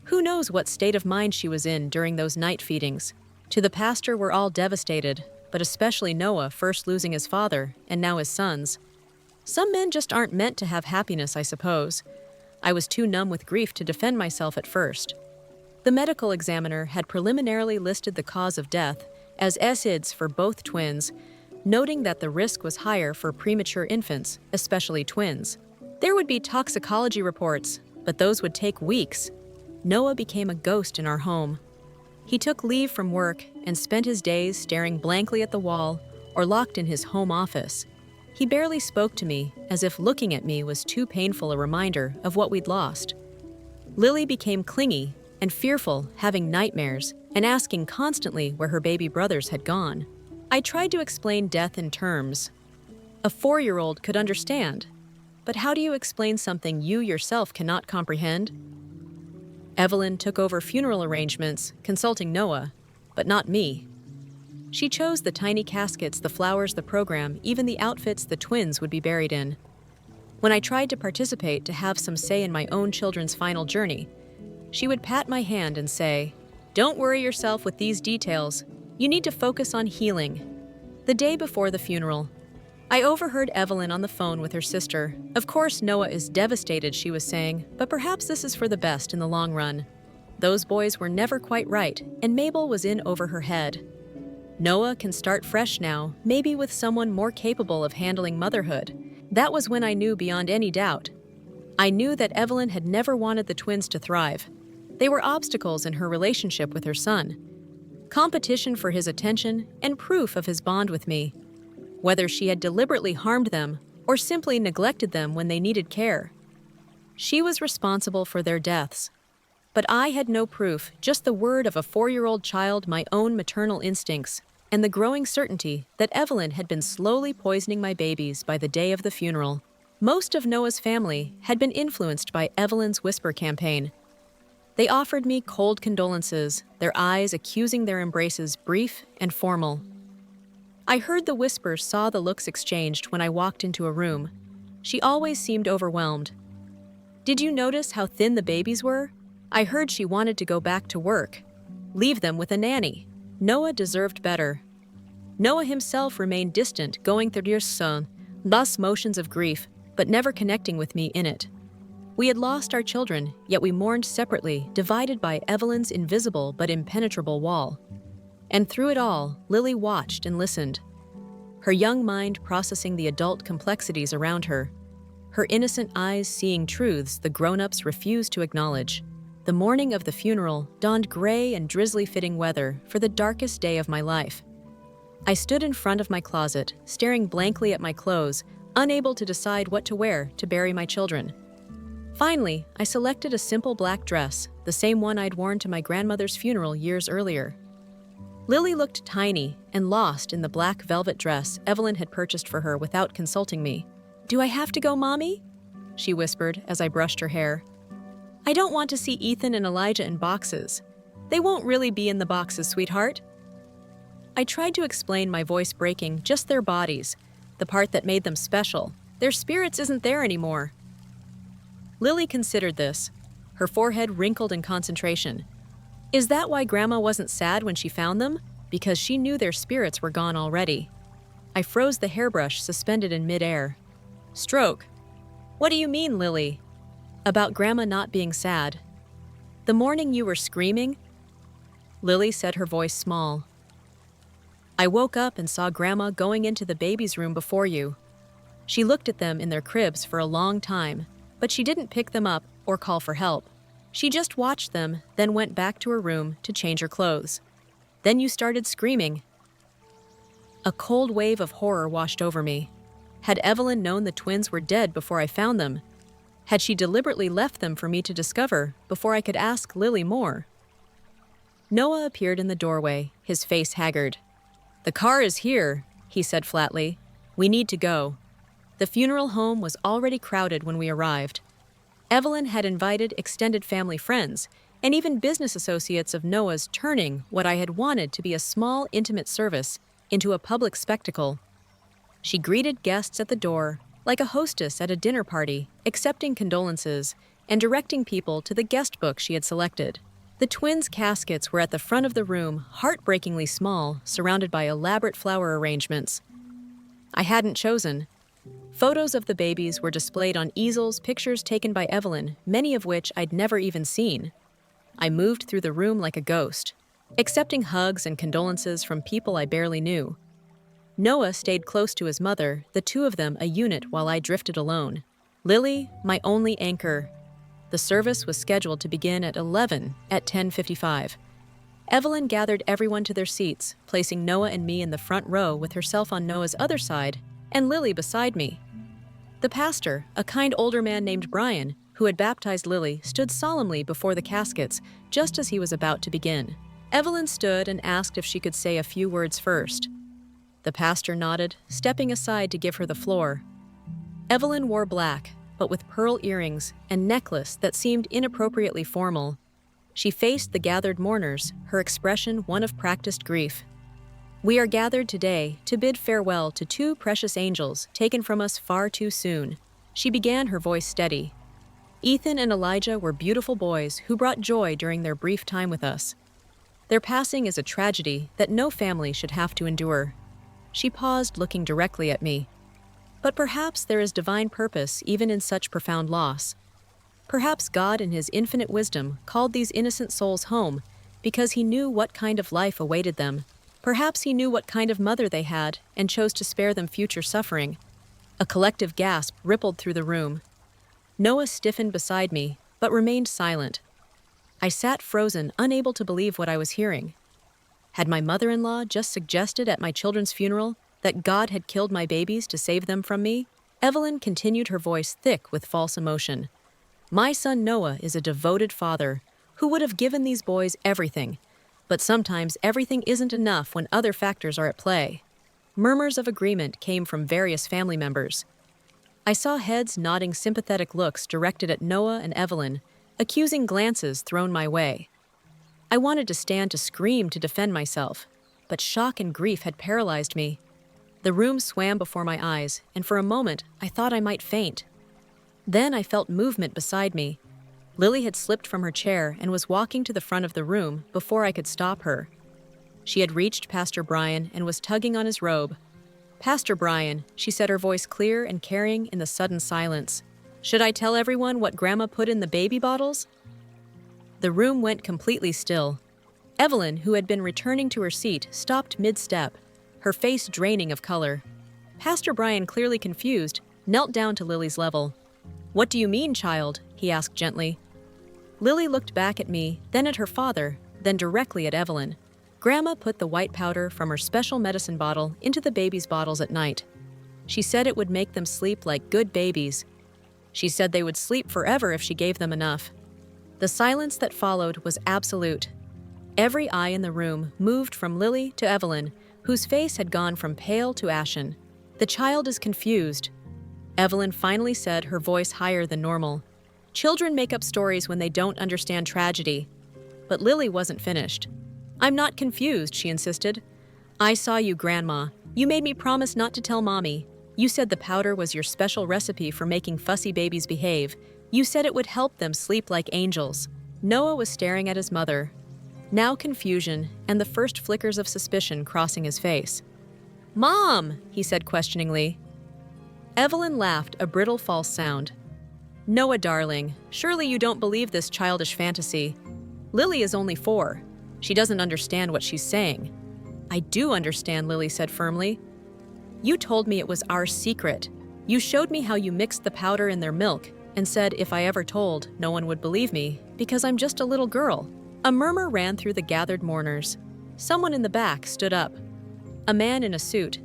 Who knows what state of mind she was in during those night feedings. To the pastor, we're all devastated, but especially Noah, first losing his father and now his sons. Some men just aren't meant to have happiness, I suppose. I was too numb with grief to defend myself at first. The medical examiner had preliminarily listed the cause of death as SIDS for both twins, noting that the risk was higher for premature infants, especially twins. There would be toxicology reports, but those would take weeks. Noah became a ghost in our home. He took leave from work and spent his days staring blankly at the wall or locked in his home office. He barely spoke to me, as if looking at me was too painful a reminder of what we'd lost. Lily became clingy and fearful, having nightmares and asking constantly where her baby brothers had gone. I tried to explain death in terms a 4-year-old could understand, but how do you explain something you yourself cannot comprehend? Evelyn took over funeral arrangements, consulting Noah, but not me. She chose the tiny caskets, the flowers, the program, even the outfits the twins would be buried in. When I tried to participate to have some say in my own children's final journey, she would pat my hand and say, "Don't worry yourself with these details. You need to focus on healing." The day before the funeral, I overheard Evelyn on the phone with her sister. "Of course, Noah is devastated," she was saying, "but perhaps this is for the best in the long run. Those boys were never quite right, and Mabel was in over her head. Noah can start fresh now, maybe with someone more capable of handling motherhood." That was when I knew beyond any doubt. I knew that Evelyn had never wanted the twins to thrive. They were obstacles in her relationship with her son. Competition for his attention and proof of his bond with me. Whether she had deliberately harmed them or simply neglected them when they needed care. She was responsible for their deaths. But I had no proof, just the word of a 4-year-old child, my own maternal instincts, and the growing certainty that Evelyn had been slowly poisoning my babies by the day of the funeral. Most of Noah's family had been influenced by Evelyn's whisper campaign. They offered me cold condolences, their eyes accusing, their embraces brief and formal. I heard the whispers, saw the looks exchanged when I walked into a room. She always seemed overwhelmed. "Did you notice how thin the babies were? I heard she wanted to go back to work. Leave them with a nanny. Noah deserved better." Noah himself remained distant, going through thus motions of grief, but never connecting with me in it. We had lost our children, yet we mourned separately, divided by Evelyn's invisible but impenetrable wall. And through it all, Lily watched and listened. Her young mind processing the adult complexities around her. Her innocent eyes seeing truths the grown-ups refused to acknowledge. The morning of the funeral dawned gray and drizzly-fitting weather for the darkest day of my life. I stood in front of my closet, staring blankly at my clothes, unable to decide what to wear to bury my children. Finally, I selected a simple black dress, the same one I'd worn to my grandmother's funeral years earlier. Lily looked tiny and lost in the black velvet dress Evelyn had purchased for her without consulting me. "Do I have to go, Mommy?" she whispered as I brushed her hair. "I don't want to see Ethan and Elijah in boxes. They won't really be in the boxes, sweetheart." I tried to explain, my voice breaking, just their bodies, the part that made them special. Their spirits isn't there anymore. Lily considered this, her forehead wrinkled in concentration. Is that why Grandma wasn't sad when she found them? Because she knew their spirits were gone already. I froze the hairbrush suspended in midair. Stroke. What do you mean, Lily? About Grandma not being sad. The morning you were screaming? Lily said, her voice small. I woke up and saw Grandma going into the baby's room before you. She looked at them in their cribs for a long time, but she didn't pick them up or call for help. She just watched them, then went back to her room to change her clothes. Then you started screaming. A cold wave of horror washed over me. Had Evelyn known the twins were dead before I found them? Had she deliberately left them for me to discover before I could ask Lily more? Noah appeared in the doorway, his face haggard. The car is here, he said flatly. We need to go. The funeral home was already crowded when we arrived. Evelyn had invited extended family friends and even business associates of Noah's, turning what I had wanted to be a small, intimate service into a public spectacle. She greeted guests at the door like a hostess at a dinner party, accepting condolences and directing people to the guest book she had selected. The twins' caskets were at the front of the room, heartbreakingly small, surrounded by elaborate flower arrangements. I hadn't chosen. Photos of the babies were displayed on easels, pictures taken by Evelyn, many of which I'd never even seen. I moved through the room like a ghost, accepting hugs and condolences from people I barely knew. Noah stayed close to his mother, the two of them a unit while I drifted alone. Lily, my only anchor. The service was scheduled to begin at 11 at 10:55. Evelyn gathered everyone to their seats, placing Noah and me in the front row with herself on Noah's other side and Lily beside me. The pastor, a kind older man named Brian, who had baptized Lily, stood solemnly before the caskets just as he was about to begin. Evelyn stood and asked if she could say a few words first. The pastor nodded, stepping aside to give her the floor. Evelyn wore black, but with pearl earrings and necklace that seemed inappropriately formal. She faced the gathered mourners, her expression one of practiced grief. We are gathered today to bid farewell to two precious angels taken from us far too soon. She began, her voice steady. Ethan and Elijah were beautiful boys who brought joy during their brief time with us. Their passing is a tragedy that no family should have to endure. She paused, looking directly at me. But perhaps there is divine purpose even in such profound loss. Perhaps God in his infinite wisdom called these innocent souls home because he knew what kind of life awaited them. Perhaps he knew what kind of mother they had and chose to spare them future suffering. A collective gasp rippled through the room. Noah stiffened beside me, but remained silent. I sat frozen, unable to believe what I was hearing. Had my mother-in-law just suggested at my children's funeral that God had killed my babies to save them from me? Evelyn continued, her voice thick with false emotion. My son Noah is a devoted father who would have given these boys everything, but sometimes everything isn't enough when other factors are at play. Murmurs of agreement came from various family members. I saw heads nodding sympathetic looks directed at Noah and Evelyn, accusing glances thrown my way. I wanted to stand to scream to defend myself, but shock and grief had paralyzed me. The room swam before my eyes, and for a moment I thought I might faint. Then I felt movement beside me. Lily had slipped from her chair and was walking to the front of the room before I could stop her. She had reached Pastor Brian and was tugging on his robe. Pastor Brian, she said, her voice clear and caring in the sudden silence. Should I tell everyone what Grandma put in the baby bottles? The room went completely still. Evelyn, who had been returning to her seat, stopped mid-step, her face draining of color. Pastor Brian, clearly confused, knelt down to Lily's level. What do you mean, child? He asked gently. Lily looked back at me, then at her father, then directly at Evelyn. Grandma put the white powder from her special medicine bottle into the babies' bottles at night. She said it would make them sleep like good babies. She said they would sleep forever if she gave them enough. The silence that followed was absolute. Every eye in the room moved from Lily to Evelyn, whose face had gone from pale to ashen. The child is confused. Evelyn finally said, her voice higher than normal. Children make up stories when they don't understand tragedy. But Lily wasn't finished. I'm not confused, she insisted. I saw you, Grandma. You made me promise not to tell Mommy. You said the powder was your special recipe for making fussy babies behave. You said it would help them sleep like angels. Noah was staring at his mother. Now confusion and the first flickers of suspicion crossing his face. "Mom," he said questioningly. Evelyn laughed, a brittle false sound. "Noah, darling, surely you don't believe this childish fantasy. Lily is only 4. She doesn't understand what she's saying." "I do understand," Lily said firmly. "You told me it was our secret. You showed me how you mixed the powder in their milk and said if I ever told, no one would believe me because I'm just a little girl." A murmur ran through the gathered mourners. Someone in the back stood up. A man in a suit.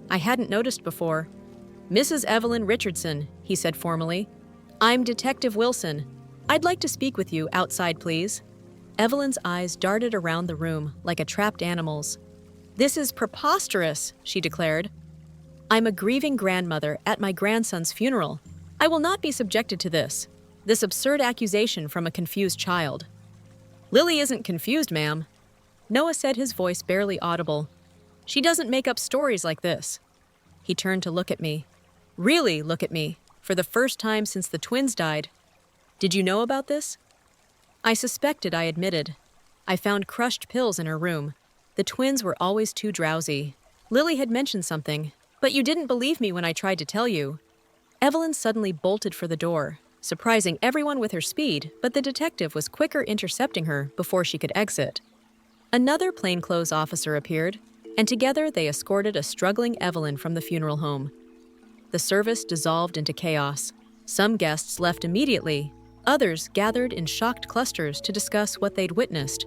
I hadn't noticed before. "Mrs. Evelyn Richardson," he said formally. "I'm Detective Wilson. I'd like to speak with you outside, please." Evelyn's eyes darted around the room like a trapped animal's. "This is preposterous," she declared. "I'm a grieving grandmother at my grandson's funeral. I will not be subjected to this absurd accusation from a confused child." "Lily isn't confused, ma'am," Noah said, his voice barely audible. "She doesn't make up stories like this." He turned to look at me. Really look at me, for the first time since the twins died. "Did you know about this?" I suspected, I admitted. I found crushed pills in her room. The twins were always too drowsy. Lily had mentioned something, but you didn't believe me when I tried to tell you. Evelyn suddenly bolted for the door, surprising everyone with her speed, but the detective was quicker intercepting her before she could exit. Another plainclothes officer appeared, and together they escorted a struggling Evelyn from the funeral home. The service dissolved into chaos. Some guests left immediately, others gathered in shocked clusters to discuss what they'd witnessed.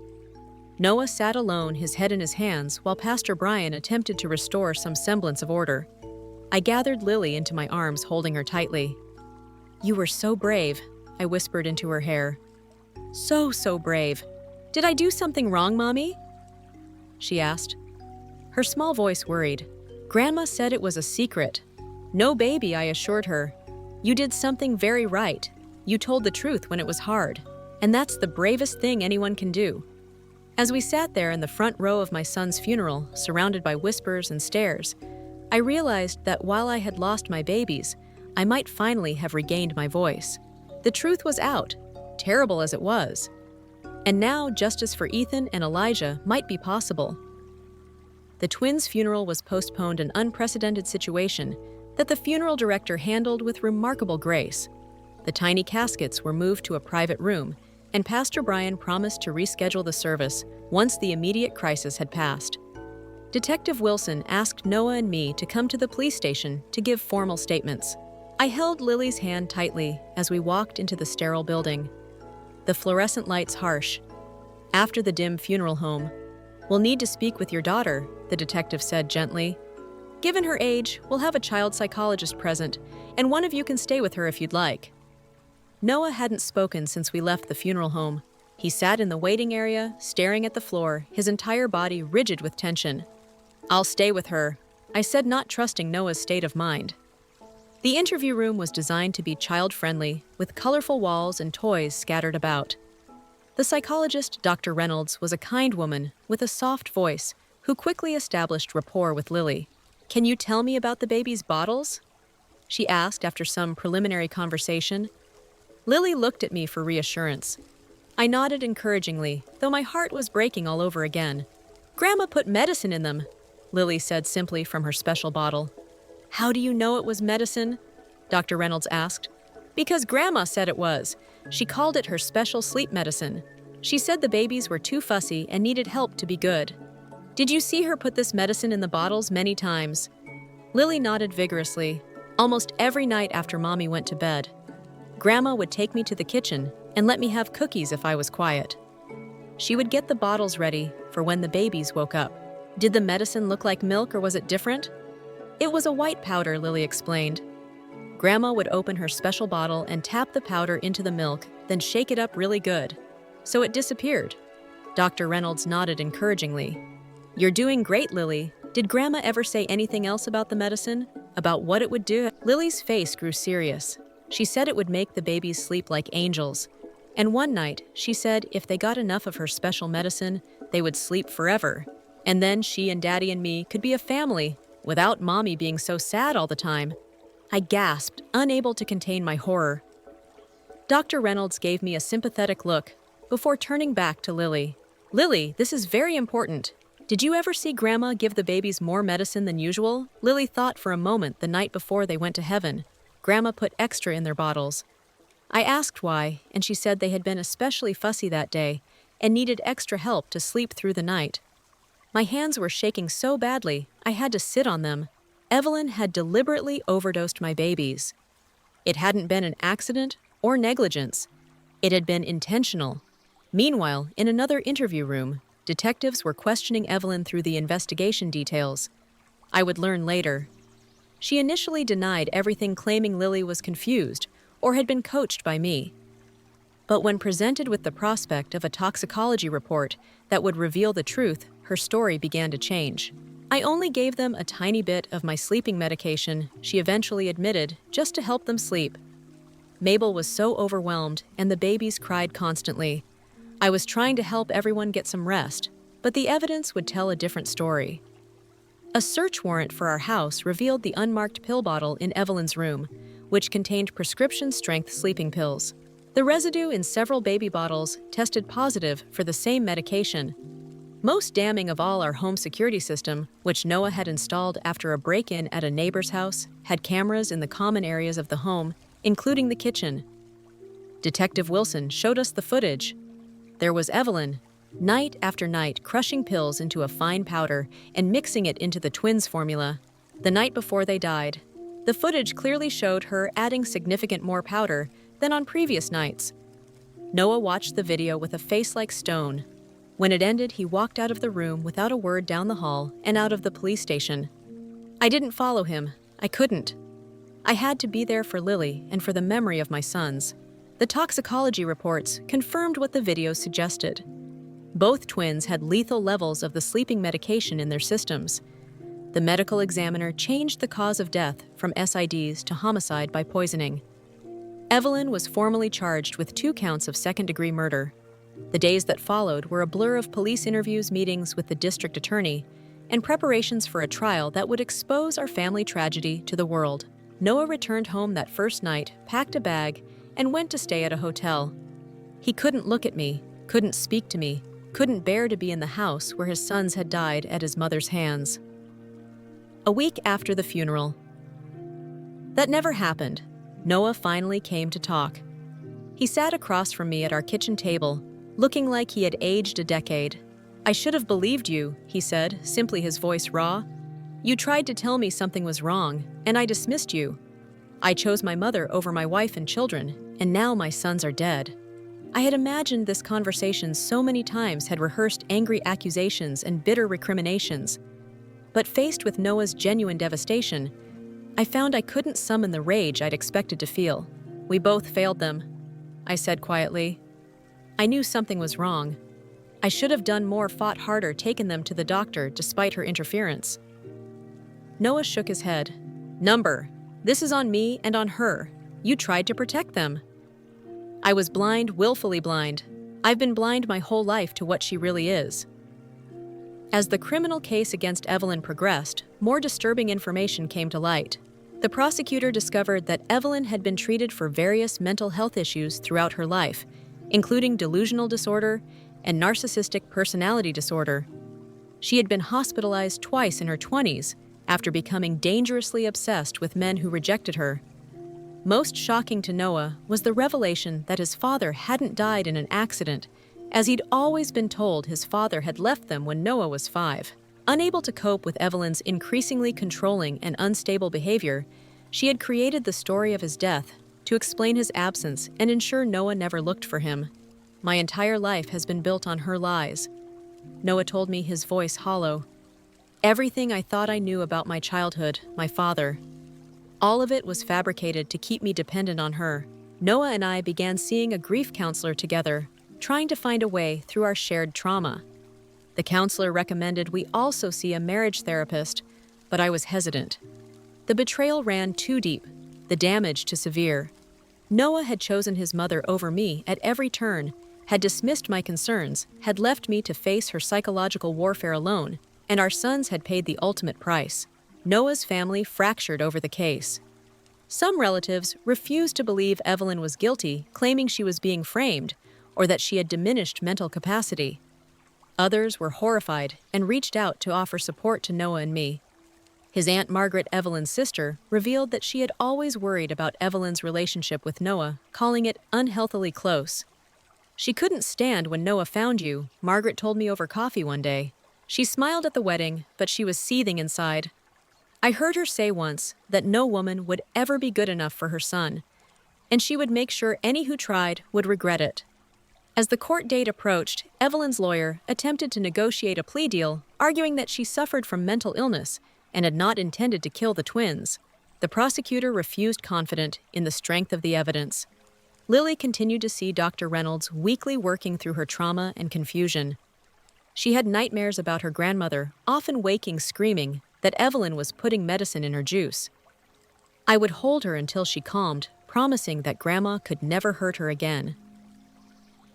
Noah sat alone, his head in his hands, while Pastor Brian attempted to restore some semblance of order. I gathered Lily into my arms, holding her tightly. "You were so brave," I whispered into her hair. So brave. "Did I do something wrong, Mommy?" she asked. Her small voice worried. "Grandma said it was a secret." "No, baby," I assured her. "You did something very right. You told the truth when it was hard. And that's the bravest thing anyone can do." As we sat there in the front row of my son's funeral, surrounded by whispers and stares, I realized that while I had lost my babies, I might finally have regained my voice. The truth was out, terrible as it was. And now justice for Ethan and Elijah might be possible. The twins' funeral was postponed, an unprecedented situation that the funeral director handled with remarkable grace. The tiny caskets were moved to a private room, and Pastor Brian promised to reschedule the service once the immediate crisis had passed. Detective Wilson asked Noah and me to come to the police station to give formal statements. I held Lily's hand tightly as we walked into the sterile building. The fluorescent lights harsh. After the dim funeral home, "We'll need to speak with your daughter," the detective said gently. "Given her age, we'll have a child psychologist present, and one of you can stay with her if you'd like." Noah hadn't spoken since we left the funeral home. He sat in the waiting area, staring at the floor, his entire body rigid with tension. "I'll stay with her," I said, not trusting Noah's state of mind. The interview room was designed to be child-friendly, with colorful walls and toys scattered about. The psychologist, Dr. Reynolds, was a kind woman with a soft voice who quickly established rapport with Lily. "Can you tell me about the baby's bottles?" she asked after some preliminary conversation. Lily looked at me for reassurance. I nodded encouragingly, though my heart was breaking all over again. "Grandma put medicine in them," Lily said simply from her special bottle. "How do you know it was medicine?" Dr. Reynolds asked. "Because Grandma said it was. She called it her special sleep medicine. She said the babies were too fussy and needed help to be good. Did you see her put this medicine in the bottles many times?" Lily nodded vigorously. "Almost every night after Mommy went to bed. Grandma would take me to the kitchen and let me have cookies if I was quiet. She would get the bottles ready for when the babies woke up." "Did the medicine look like milk or was it different?" "It was a white powder," Lily explained. Grandma would open her special bottle and tap the powder into the milk, then shake it up really good. So it disappeared. Dr. Reynolds nodded encouragingly. "You're doing great, Lily. Did Grandma ever say anything else about the medicine? About what it would do?" Lily's face grew serious. She said it would make the babies sleep like angels. And one night, she said if they got enough of her special medicine, they would sleep forever. And then she and Daddy and me could be a family, without Mommy being so sad all the time. I gasped, unable to contain my horror. Dr. Reynolds gave me a sympathetic look before turning back to Lily. Lily, this is very important. Did you ever see Grandma give the babies more medicine than usual? Lily thought for a moment the night before they went to heaven. Grandma put extra in their bottles. I asked why, and she said they had been especially fussy that day and needed extra help to sleep through the night. My hands were shaking so badly, I had to sit on them. Evelyn had deliberately overdosed my babies. It hadn't been an accident or negligence. It had been intentional. Meanwhile, in another interview room, detectives were questioning Evelyn through the investigation details. I would learn later. She initially denied everything, claiming Lily was confused or had been coached by me. But when presented with the prospect of a toxicology report that would reveal the truth, her story began to change. I only gave them a tiny bit of my sleeping medication, she eventually admitted, just to help them sleep. Mabel was so overwhelmed, and the babies cried constantly. I was trying to help everyone get some rest, but the evidence would tell a different story. A search warrant for our house revealed the unmarked pill bottle in Evelyn's room, which contained prescription-strength sleeping pills. The residue in several baby bottles tested positive for the same medication. Most damning of all, our home security system, which Noah had installed after a break-in at a neighbor's house, had cameras in the common areas of the home, including the kitchen. Detective Wilson showed us the footage. There was Evelyn, night after night, crushing pills into a fine powder and mixing it into the twins' formula. The night before they died, the footage clearly showed her adding significant more powder than on previous nights. Noah watched the video with a face like stone. When it ended, he walked out of the room without a word, down the hall and out of the police station. I didn't follow him. I couldn't. I had to be there for Lily and for the memory of my sons. The toxicology reports confirmed what the video suggested. Both twins had lethal levels of the sleeping medication in their systems. The medical examiner changed the cause of death from SIDs to homicide by poisoning. Evelyn was formally charged with 2 counts of second-degree murder. The days that followed were a blur of police interviews, meetings with the district attorney, and preparations for a trial that would expose our family tragedy to the world. Noah returned home that first night, packed a bag, and went to stay at a hotel. He couldn't look at me, couldn't speak to me, couldn't bear to be in the house where his sons had died at his mother's hands. A week after the funeral. That never happened. Noah finally came to talk. He sat across from me at our kitchen table, looking like he had aged a decade. "I should have believed you," he said, simply, his voice raw. "You tried to tell me something was wrong, and I dismissed you. I chose my mother over my wife and children, and now my sons are dead." I had imagined this conversation so many times, had rehearsed angry accusations and bitter recriminations. But faced with Noah's genuine devastation, I found I couldn't summon the rage I'd expected to feel. "We both failed them," I said quietly. "I knew something was wrong. I should have done more, fought harder, taken them to the doctor despite her interference." Noah shook his head. "Number, this is on me and on her. You tried to protect them." I was blind, willfully blind. I've been blind my whole life to what she really is. As the criminal case against Evelyn progressed, more disturbing information came to light. The prosecutor discovered that Evelyn had been treated for various mental health issues throughout her life, including delusional disorder and narcissistic personality disorder. She had been hospitalized twice in her 20s after becoming dangerously obsessed with men who rejected her. Most shocking to Noah was the revelation that his father hadn't died in an accident, as he'd always been told his father had left them when Noah was 5. Unable to cope with Evelyn's increasingly controlling and unstable behavior, she had created the story of his death to explain his absence and ensure Noah never looked for him. "My entire life has been built on her lies," Noah told me, his voice hollow. "Everything I thought I knew about my childhood, my father, all of it was fabricated to keep me dependent on her." Noah and I began seeing a grief counselor together, trying to find a way through our shared trauma. The counselor recommended we also see a marriage therapist, but I was hesitant. The betrayal ran too deep, the damage too severe. Noah had chosen his mother over me at every turn, had dismissed my concerns, had left me to face her psychological warfare alone, and our sons had paid the ultimate price. Noah's family fractured over the case. Some relatives refused to believe Evelyn was guilty, claiming she was being framed, or that she had diminished mental capacity. Others were horrified and reached out to offer support to Noah and me. His Aunt Margaret, Evelyn's sister, revealed that she had always worried about Evelyn's relationship with Noah, calling it unhealthily close. "She couldn't stand when Noah found you," Margaret told me over coffee one day. She smiled at the wedding, but she was seething inside. I heard her say once that no woman would ever be good enough for her son, and she would make sure any who tried would regret it. As the court date approached, Evelyn's lawyer attempted to negotiate a plea deal, arguing that she suffered from mental illness and had not intended to kill the twins. The prosecutor refused, confident in the strength of the evidence. Lily continued to see Dr. Reynolds weekly, working through her trauma and confusion. She had nightmares about her grandmother, often waking screaming that Evelyn was putting medicine in her juice. I would hold her until she calmed, promising that Grandma could never hurt her again.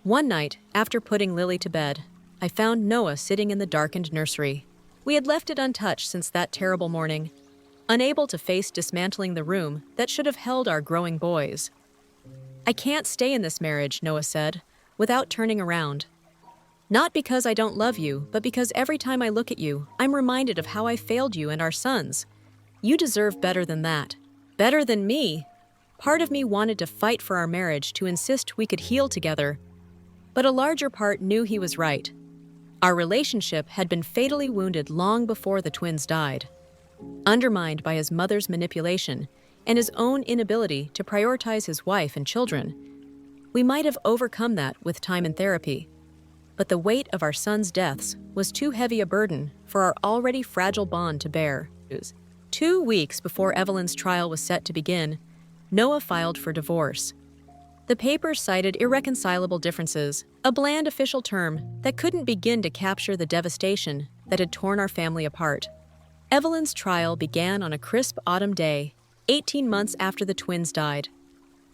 One night, after putting Lily to bed, I found Noah sitting in the darkened nursery. We had left it untouched since that terrible morning, unable to face dismantling the room that should have held our growing boys. "I can't stay in this marriage," Noah said, without turning around. "Not because I don't love you, but because every time I look at you, I'm reminded of how I failed you and our sons. You deserve better than that. Better than me." Part of me wanted to fight for our marriage, to insist we could heal together. But a larger part knew he was right. Our relationship had been fatally wounded long before the twins died. Undermined by his mother's manipulation and his own inability to prioritize his wife and children, we might have overcome that with time and therapy. But the weight of our sons' deaths was too heavy a burden for our already fragile bond to bear. 2 weeks before Evelyn's trial was set to begin, Noah filed for divorce. The papers cited irreconcilable differences, a bland official term that couldn't begin to capture the devastation that had torn our family apart. Evelyn's trial began on a crisp autumn day, 18 months after the twins died.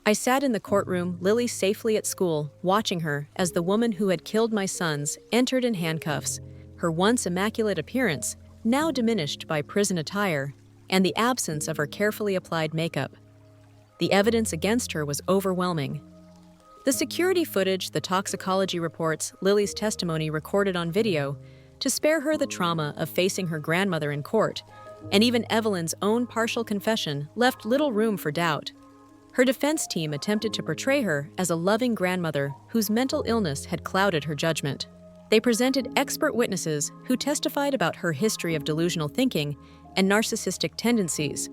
I sat in the courtroom, Lily safely at school, watching her as the woman who had killed my sons entered in handcuffs, her once immaculate appearance now diminished by prison attire and the absence of her carefully applied makeup. The evidence against her was overwhelming. The security footage, the toxicology reports, Lily's testimony recorded on video, to spare her the trauma of facing her grandmother in court, and even Evelyn's own partial confession left little room for doubt. Her defense team attempted to portray her as a loving grandmother whose mental illness had clouded her judgment. They presented expert witnesses who testified about her history of delusional thinking and narcissistic tendencies.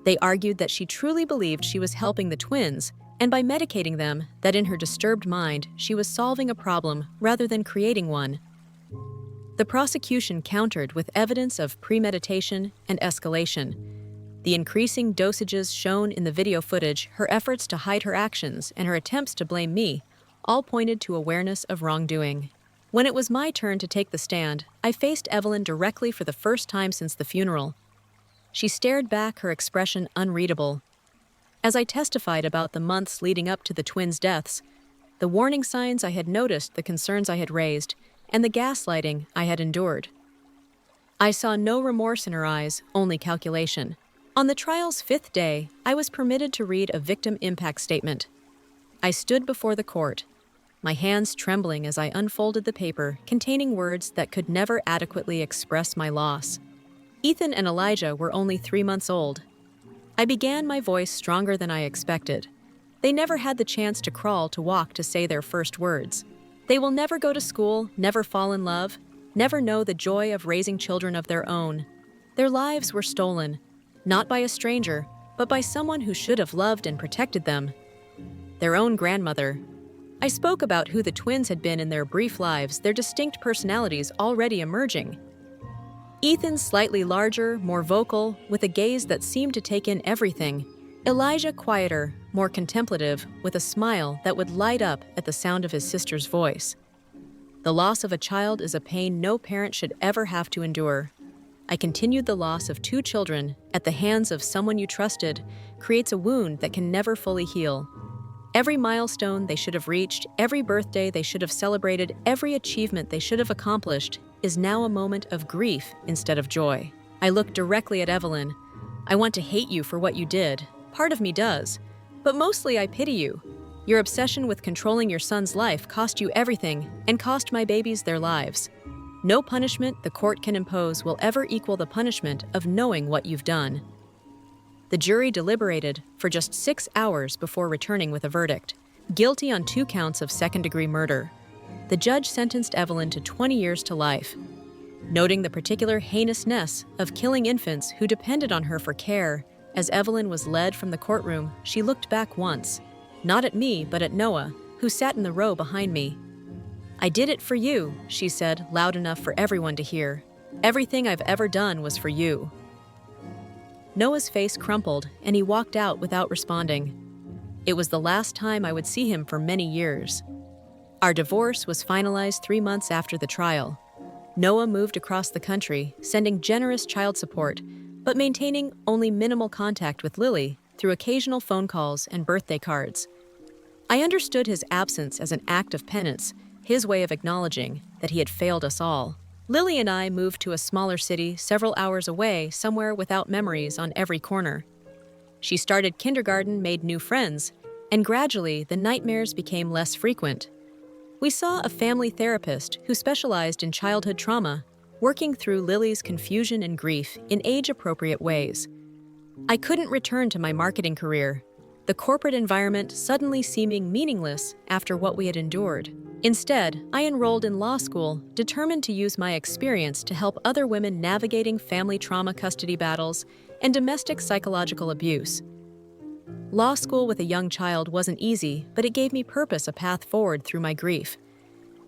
They argued that she truly believed she was helping the twins, and by medicating them, that in her disturbed mind, she was solving a problem rather than creating one. The prosecution countered with evidence of premeditation and escalation. The increasing dosages shown in the video footage, her efforts to hide her actions, and her attempts to blame me, all pointed to awareness of wrongdoing. When it was my turn to take the stand, I faced Evelyn directly for the first time since the funeral. She stared back, her expression unreadable. As I testified about the months leading up to the twins' deaths, the warning signs I had noticed, the concerns I had raised, and the gaslighting I had endured. I saw no remorse in her eyes, only calculation. On the trial's 5th day, I was permitted to read a victim impact statement. I stood before the court, my hands trembling as I unfolded the paper containing words that could never adequately express my loss. Ethan and Elijah were only 3 months old. I began, my voice stronger than I expected. They never had the chance to crawl, to walk, to say their first words. They will never go to school, never fall in love, never know the joy of raising children of their own. Their lives were stolen, not by a stranger, but by someone who should have loved and protected them. Their own grandmother. I spoke about who the twins had been in their brief lives, their distinct personalities already emerging. Ethan slightly larger, more vocal, with a gaze that seemed to take in everything. Elijah quieter, more contemplative, with a smile that would light up at the sound of his sister's voice. The loss of a child is a pain no parent should ever have to endure. I continued, the loss of 2 children at the hands of someone you trusted creates a wound that can never fully heal. Every milestone they should have reached, every birthday they should have celebrated, every achievement they should have accomplished is now a moment of grief instead of joy. I looked directly at Evelyn. I want to hate you for what you did. Part of me does. But mostly I pity you. Your obsession with controlling your son's life cost you everything and cost my babies their lives. No punishment the court can impose will ever equal the punishment of knowing what you've done." The jury deliberated for just 6 hours before returning with a verdict: guilty on 2 counts of second-degree murder. The judge sentenced Evelyn to 20 years to life. Noting the particular heinousness of killing infants who depended on her for care, as Evelyn was led from the courtroom, she looked back once, not at me but at Noah, who sat in the row behind me. "I did it for you," she said, loud enough for everyone to hear. "Everything I've ever done was for you." Noah's face crumpled, and he walked out without responding. It was the last time I would see him for many years. Our divorce was finalized 3 months after the trial. Noah moved across the country, sending generous child support, but maintaining only minimal contact with Lily through occasional phone calls and birthday cards. I understood his absence as an act of penance, his way of acknowledging that he had failed us all. Lily and I moved to a smaller city several hours away, somewhere without memories on every corner. She started kindergarten, made new friends, and gradually the nightmares became less frequent. We saw a family therapist who specialized in childhood trauma, working through Lily's confusion and grief in age-appropriate ways. I couldn't return to my marketing career, the corporate environment suddenly seeming meaningless after what we had endured. Instead, I enrolled in law school, determined to use my experience to help other women navigating family trauma custody battles and domestic psychological abuse. Law school with a young child wasn't easy, but it gave me purpose, a path forward through my grief.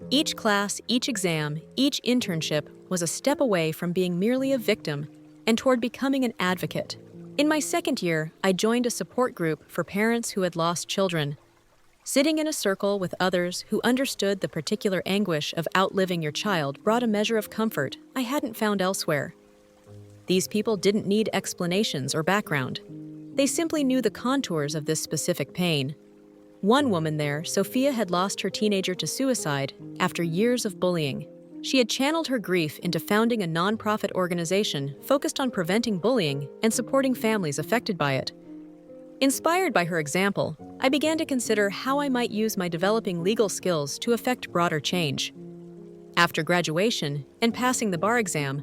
Each class, each exam, each internship was a step away from being merely a victim and toward becoming an advocate. In my second year, I joined a support group for parents who had lost children. Sitting in a circle with others who understood the particular anguish of outliving your child brought a measure of comfort I hadn't found elsewhere. These people didn't need explanations or background. They simply knew the contours of this specific pain. One woman there, Sophia, had lost her teenager to suicide after years of bullying. She had channeled her grief into founding a nonprofit organization focused on preventing bullying and supporting families affected by it. Inspired by her example, I began to consider how I might use my developing legal skills to effect broader change. After graduation and passing the bar exam,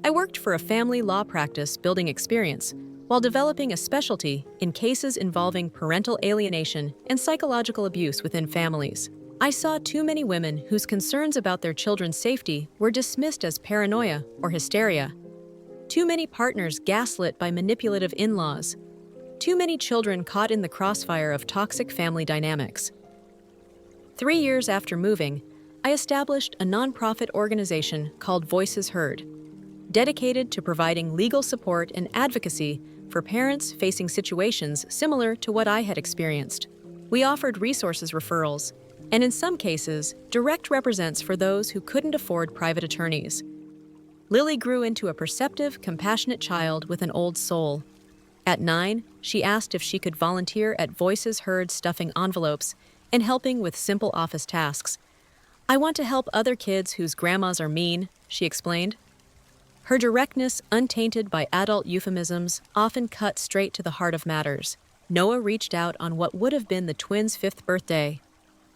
I worked for a family law practice building experience while developing a specialty in cases involving parental alienation and psychological abuse within families. I saw too many women whose concerns about their children's safety were dismissed as paranoia or hysteria. Too many partners gaslit by manipulative in-laws. Too many children caught in the crossfire of toxic family dynamics. 3 years after moving, I established a nonprofit organization called Voices Heard, dedicated to providing legal support and advocacy for parents facing situations similar to what I had experienced. We offered resources referrals, and in some cases, direct represents for those who couldn't afford private attorneys. Lily grew into a perceptive, compassionate child with an old soul. At 9, she asked if she could volunteer at Voices Heard stuffing envelopes and helping with simple office tasks. "I want to help other kids whose grandmas are mean," she explained. Her directness, untainted by adult euphemisms, often cut straight to the heart of matters. Noah reached out on what would have been the twins' 5th birthday.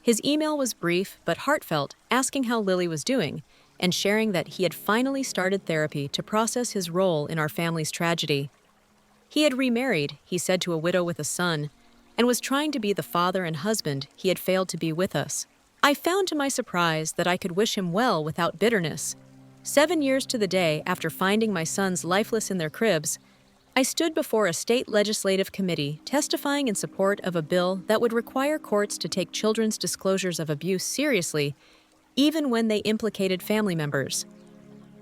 His email was brief but heartfelt, asking how Lily was doing and sharing that he had finally started therapy to process his role in our family's tragedy. He had remarried, he said to a widow with a son, and was trying to be the father and husband he had failed to be with us. I found to my surprise that I could wish him well without bitterness. 7 years to the day after finding my sons lifeless in their cribs, I stood before a state legislative committee testifying in support of a bill that would require courts to take children's disclosures of abuse seriously, even when they implicated family members.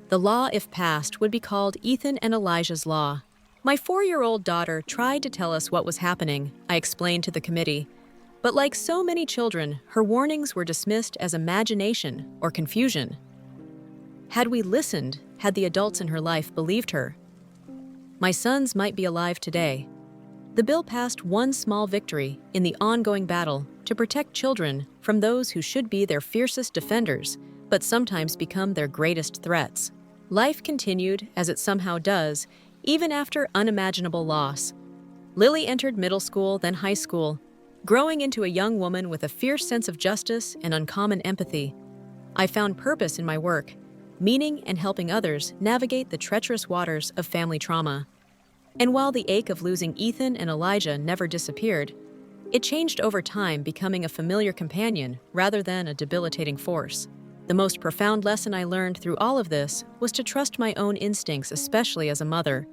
The law, if passed, would be called Ethan and Elijah's Law. My 4-year-old daughter tried to tell us what was happening, I explained to the committee. But like so many children, her warnings were dismissed as imagination or confusion. Had we listened, had the adults in her life believed her, my sons might be alive today. The bill passed one small victory in the ongoing battle to protect children from those who should be their fiercest defenders, but sometimes become their greatest threats. Life continued, as it somehow does, even after unimaginable loss. Lily entered middle school, then high school. growing into a young woman with a fierce sense of justice and uncommon empathy. I found purpose in my work, meaning and helping others navigate the treacherous waters of family trauma. And while the ache of losing Ethan and Elijah never disappeared, it changed over time, becoming a familiar companion rather than a debilitating force. The most profound lesson I learned through all of this was to trust my own instincts, especially as a mother.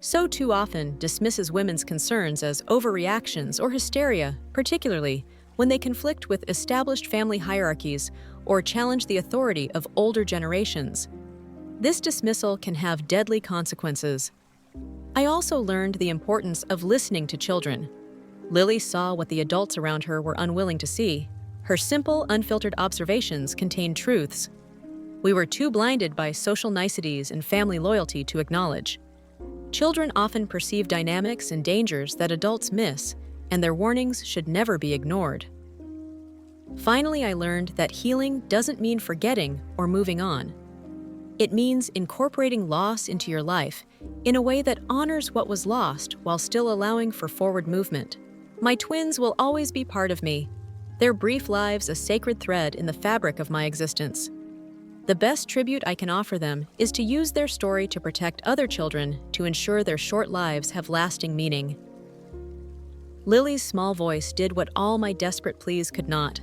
So too often dismisses women's concerns as overreactions or hysteria, particularly when they conflict with established family hierarchies or challenge the authority of older generations. This dismissal can have deadly consequences. I also learned the importance of listening to children. Lily saw what the adults around her were unwilling to see. Her simple, unfiltered observations contained truths we were too blinded by social niceties and family loyalty to acknowledge. Children often perceive dynamics and dangers that adults miss, and their warnings should never be ignored. Finally, I learned that healing doesn't mean forgetting or moving on. It means incorporating loss into your life in a way that honors what was lost while still allowing for forward movement. My twins will always be part of me, their brief lives a sacred thread in the fabric of my existence. The best tribute I can offer them is to use their story to protect other children to ensure their short lives have lasting meaning. Lily's small voice did what all my desperate pleas could not,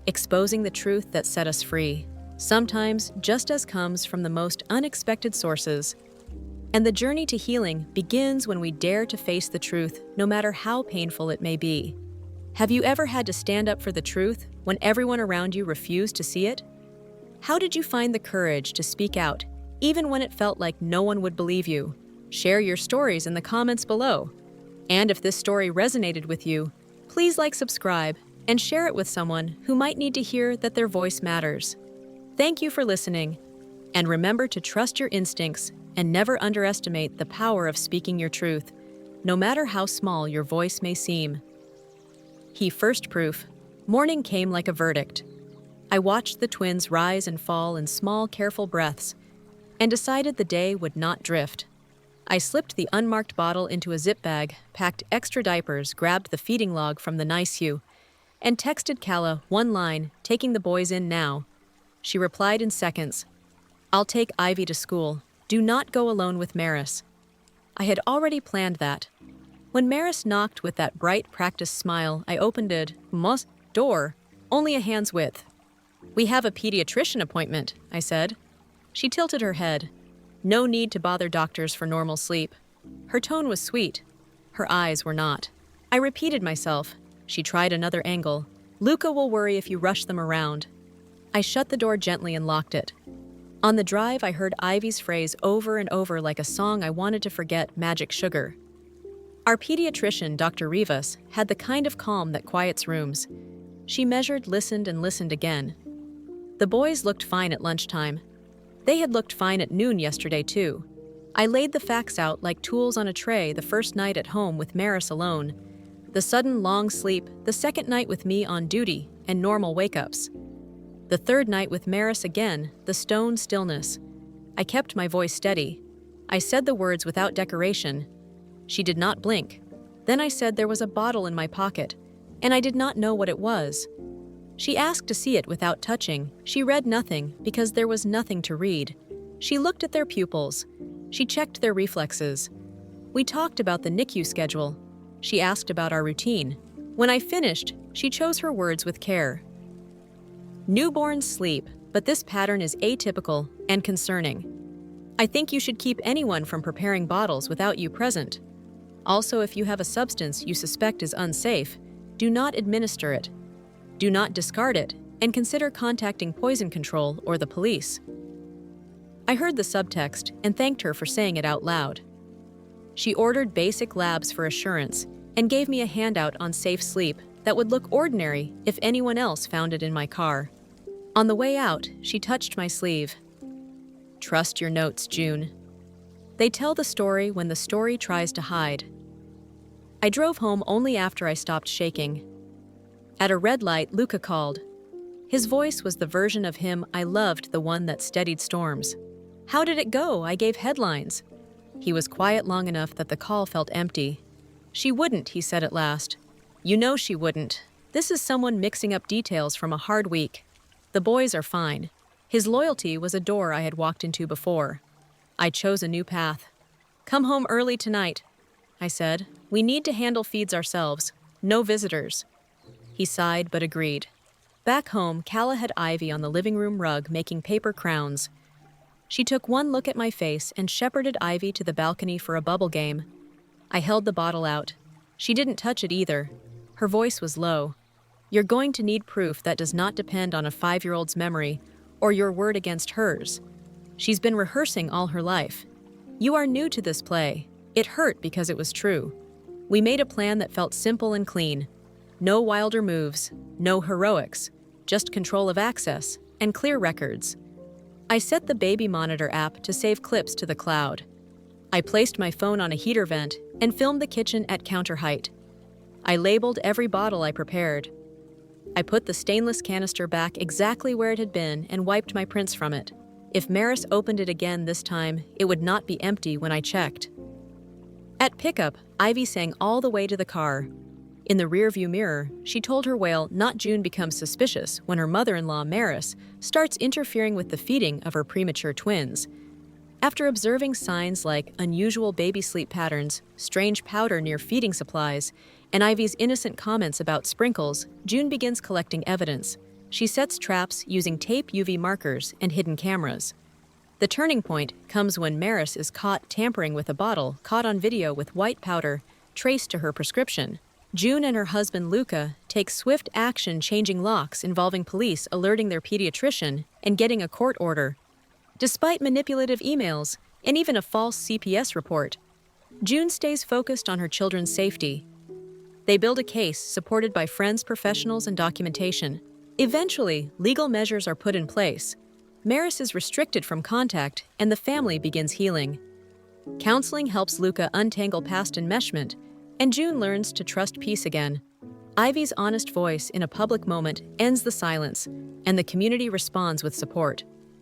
exposing the truth that set us free, sometimes just as comes from the most unexpected sources. And the journey to healing begins when we dare to face the truth, no matter how painful it may be. Have you ever had to stand up for the truth when everyone around you refused to see it? How did you find the courage to speak out, even when it felt like no one would believe you? Share your stories in the comments below. And if this story resonated with you, please subscribe, and share it with someone who might need to hear that their voice matters. Thank you for listening, and remember to trust your instincts and never underestimate the power of speaking your truth, no matter how small your voice may seem. First proof. Morning came like a verdict. I watched the twins rise and fall in small, careful breaths, and decided the day would not drift. I slipped the unmarked bottle into a zip bag, packed extra diapers, grabbed the feeding log from the NICU, and texted Kala one line, taking the boys in now. She replied in seconds, "I'll take Ivy to school. Do not go alone with Maris." I had already planned that. When Maris knocked with that bright practice smile, I opened it, door, only a hand's width. "We have a pediatrician appointment," I said. She tilted her head. No need to bother doctors for normal sleep. Her tone was sweet. Her eyes were not. I repeated myself. She tried another angle. "Luca will worry if you rush them around." I shut the door gently and locked it. On the drive, I heard Ivy's phrase over and over like a song I wanted to forget, "Magic Sugar." Our pediatrician, Dr. Rivas, had the kind of calm that quiets rooms. She measured, listened, and listened again. The boys looked fine at lunchtime. They had looked fine at noon yesterday, too. I laid the facts out like tools on a tray the first night at home with Maris alone. The sudden long sleep, the second night with me on duty, and normal wake-ups. The third night with Maris again, the stone stillness. I kept my voice steady. I said the words without decoration. She did not blink. Then I said there was a bottle in my pocket, and I did not know what it was. She asked to see it without touching. She read nothing because there was nothing to read. She looked at their pupils. She checked their reflexes. We talked about the NICU schedule. She asked about our routine. When I finished, she chose her words with care. "Newborns sleep, but this pattern is atypical and concerning. I think you should keep anyone from preparing bottles without you present. Also, if you have a substance you suspect is unsafe, do not administer it. Do not discard it, and consider contacting poison control or the police." I heard the subtext and thanked her for saying it out loud. She ordered basic labs for assurance and gave me a handout on safe sleep that would look ordinary if anyone else found it in my car. On the way out, she touched my sleeve. "Trust your notes, June. They tell the story when the story tries to hide." I drove home only after I stopped shaking. At a red light, Luca called. His voice was the version of him I loved, the one that steadied storms. "How did it go?" I gave headlines. He was quiet long enough that the call felt empty. "She wouldn't," he said at last. You know she wouldn't. This is someone mixing up details from a hard week. The boys are fine. His loyalty was a door I had walked into before. I chose a new path. Come home early tonight, I said. We need to handle feeds ourselves. No visitors. He sighed but agreed. Back home, Calla had Ivy on the living room rug making paper crowns. She took one look at my face and shepherded Ivy to the balcony for a bubble game. I held the bottle out. She didn't touch it either. Her voice was low. You're going to need proof that does not depend on a 5-year-old's memory or your word against hers. She's been rehearsing all her life. You are new to this play. It hurt because it was true. We made a plan that felt simple and clean. No wilder moves, no heroics, just control of access and clear records. I set the baby monitor app to save clips to the cloud. I placed my phone on a heater vent and filmed the kitchen at counter height. I labeled every bottle I prepared. I put the stainless canister back exactly where it had been and wiped my prints from it. If Maris opened it again this time, it would not be empty when I checked. At pickup, Ivy sang all the way to the car. In the rearview mirror, she told her whale not June becomes suspicious when her mother-in-law, Maris, starts interfering with the feeding of her premature twins. After observing signs like unusual baby sleep patterns, strange powder near feeding supplies, and Ivy's innocent comments about sprinkles, June begins collecting evidence. She sets traps using tape UV markers and hidden cameras. The turning point comes when Maris is caught tampering with a bottle caught on video with white powder traced to her prescription. June and her husband Luca take swift action, changing locks involving police alerting their pediatrician and getting a court order. Despite manipulative emails and even a false CPS report, June stays focused on her children's safety. They build a case supported by friends, professionals, and documentation. Eventually, legal measures are put in place. Maris is restricted from contact, and the family begins healing. Counseling helps Luca untangle past enmeshment, and June learns to trust peace again. Ivy's honest voice in a public moment ends the silence, and the community responds with support.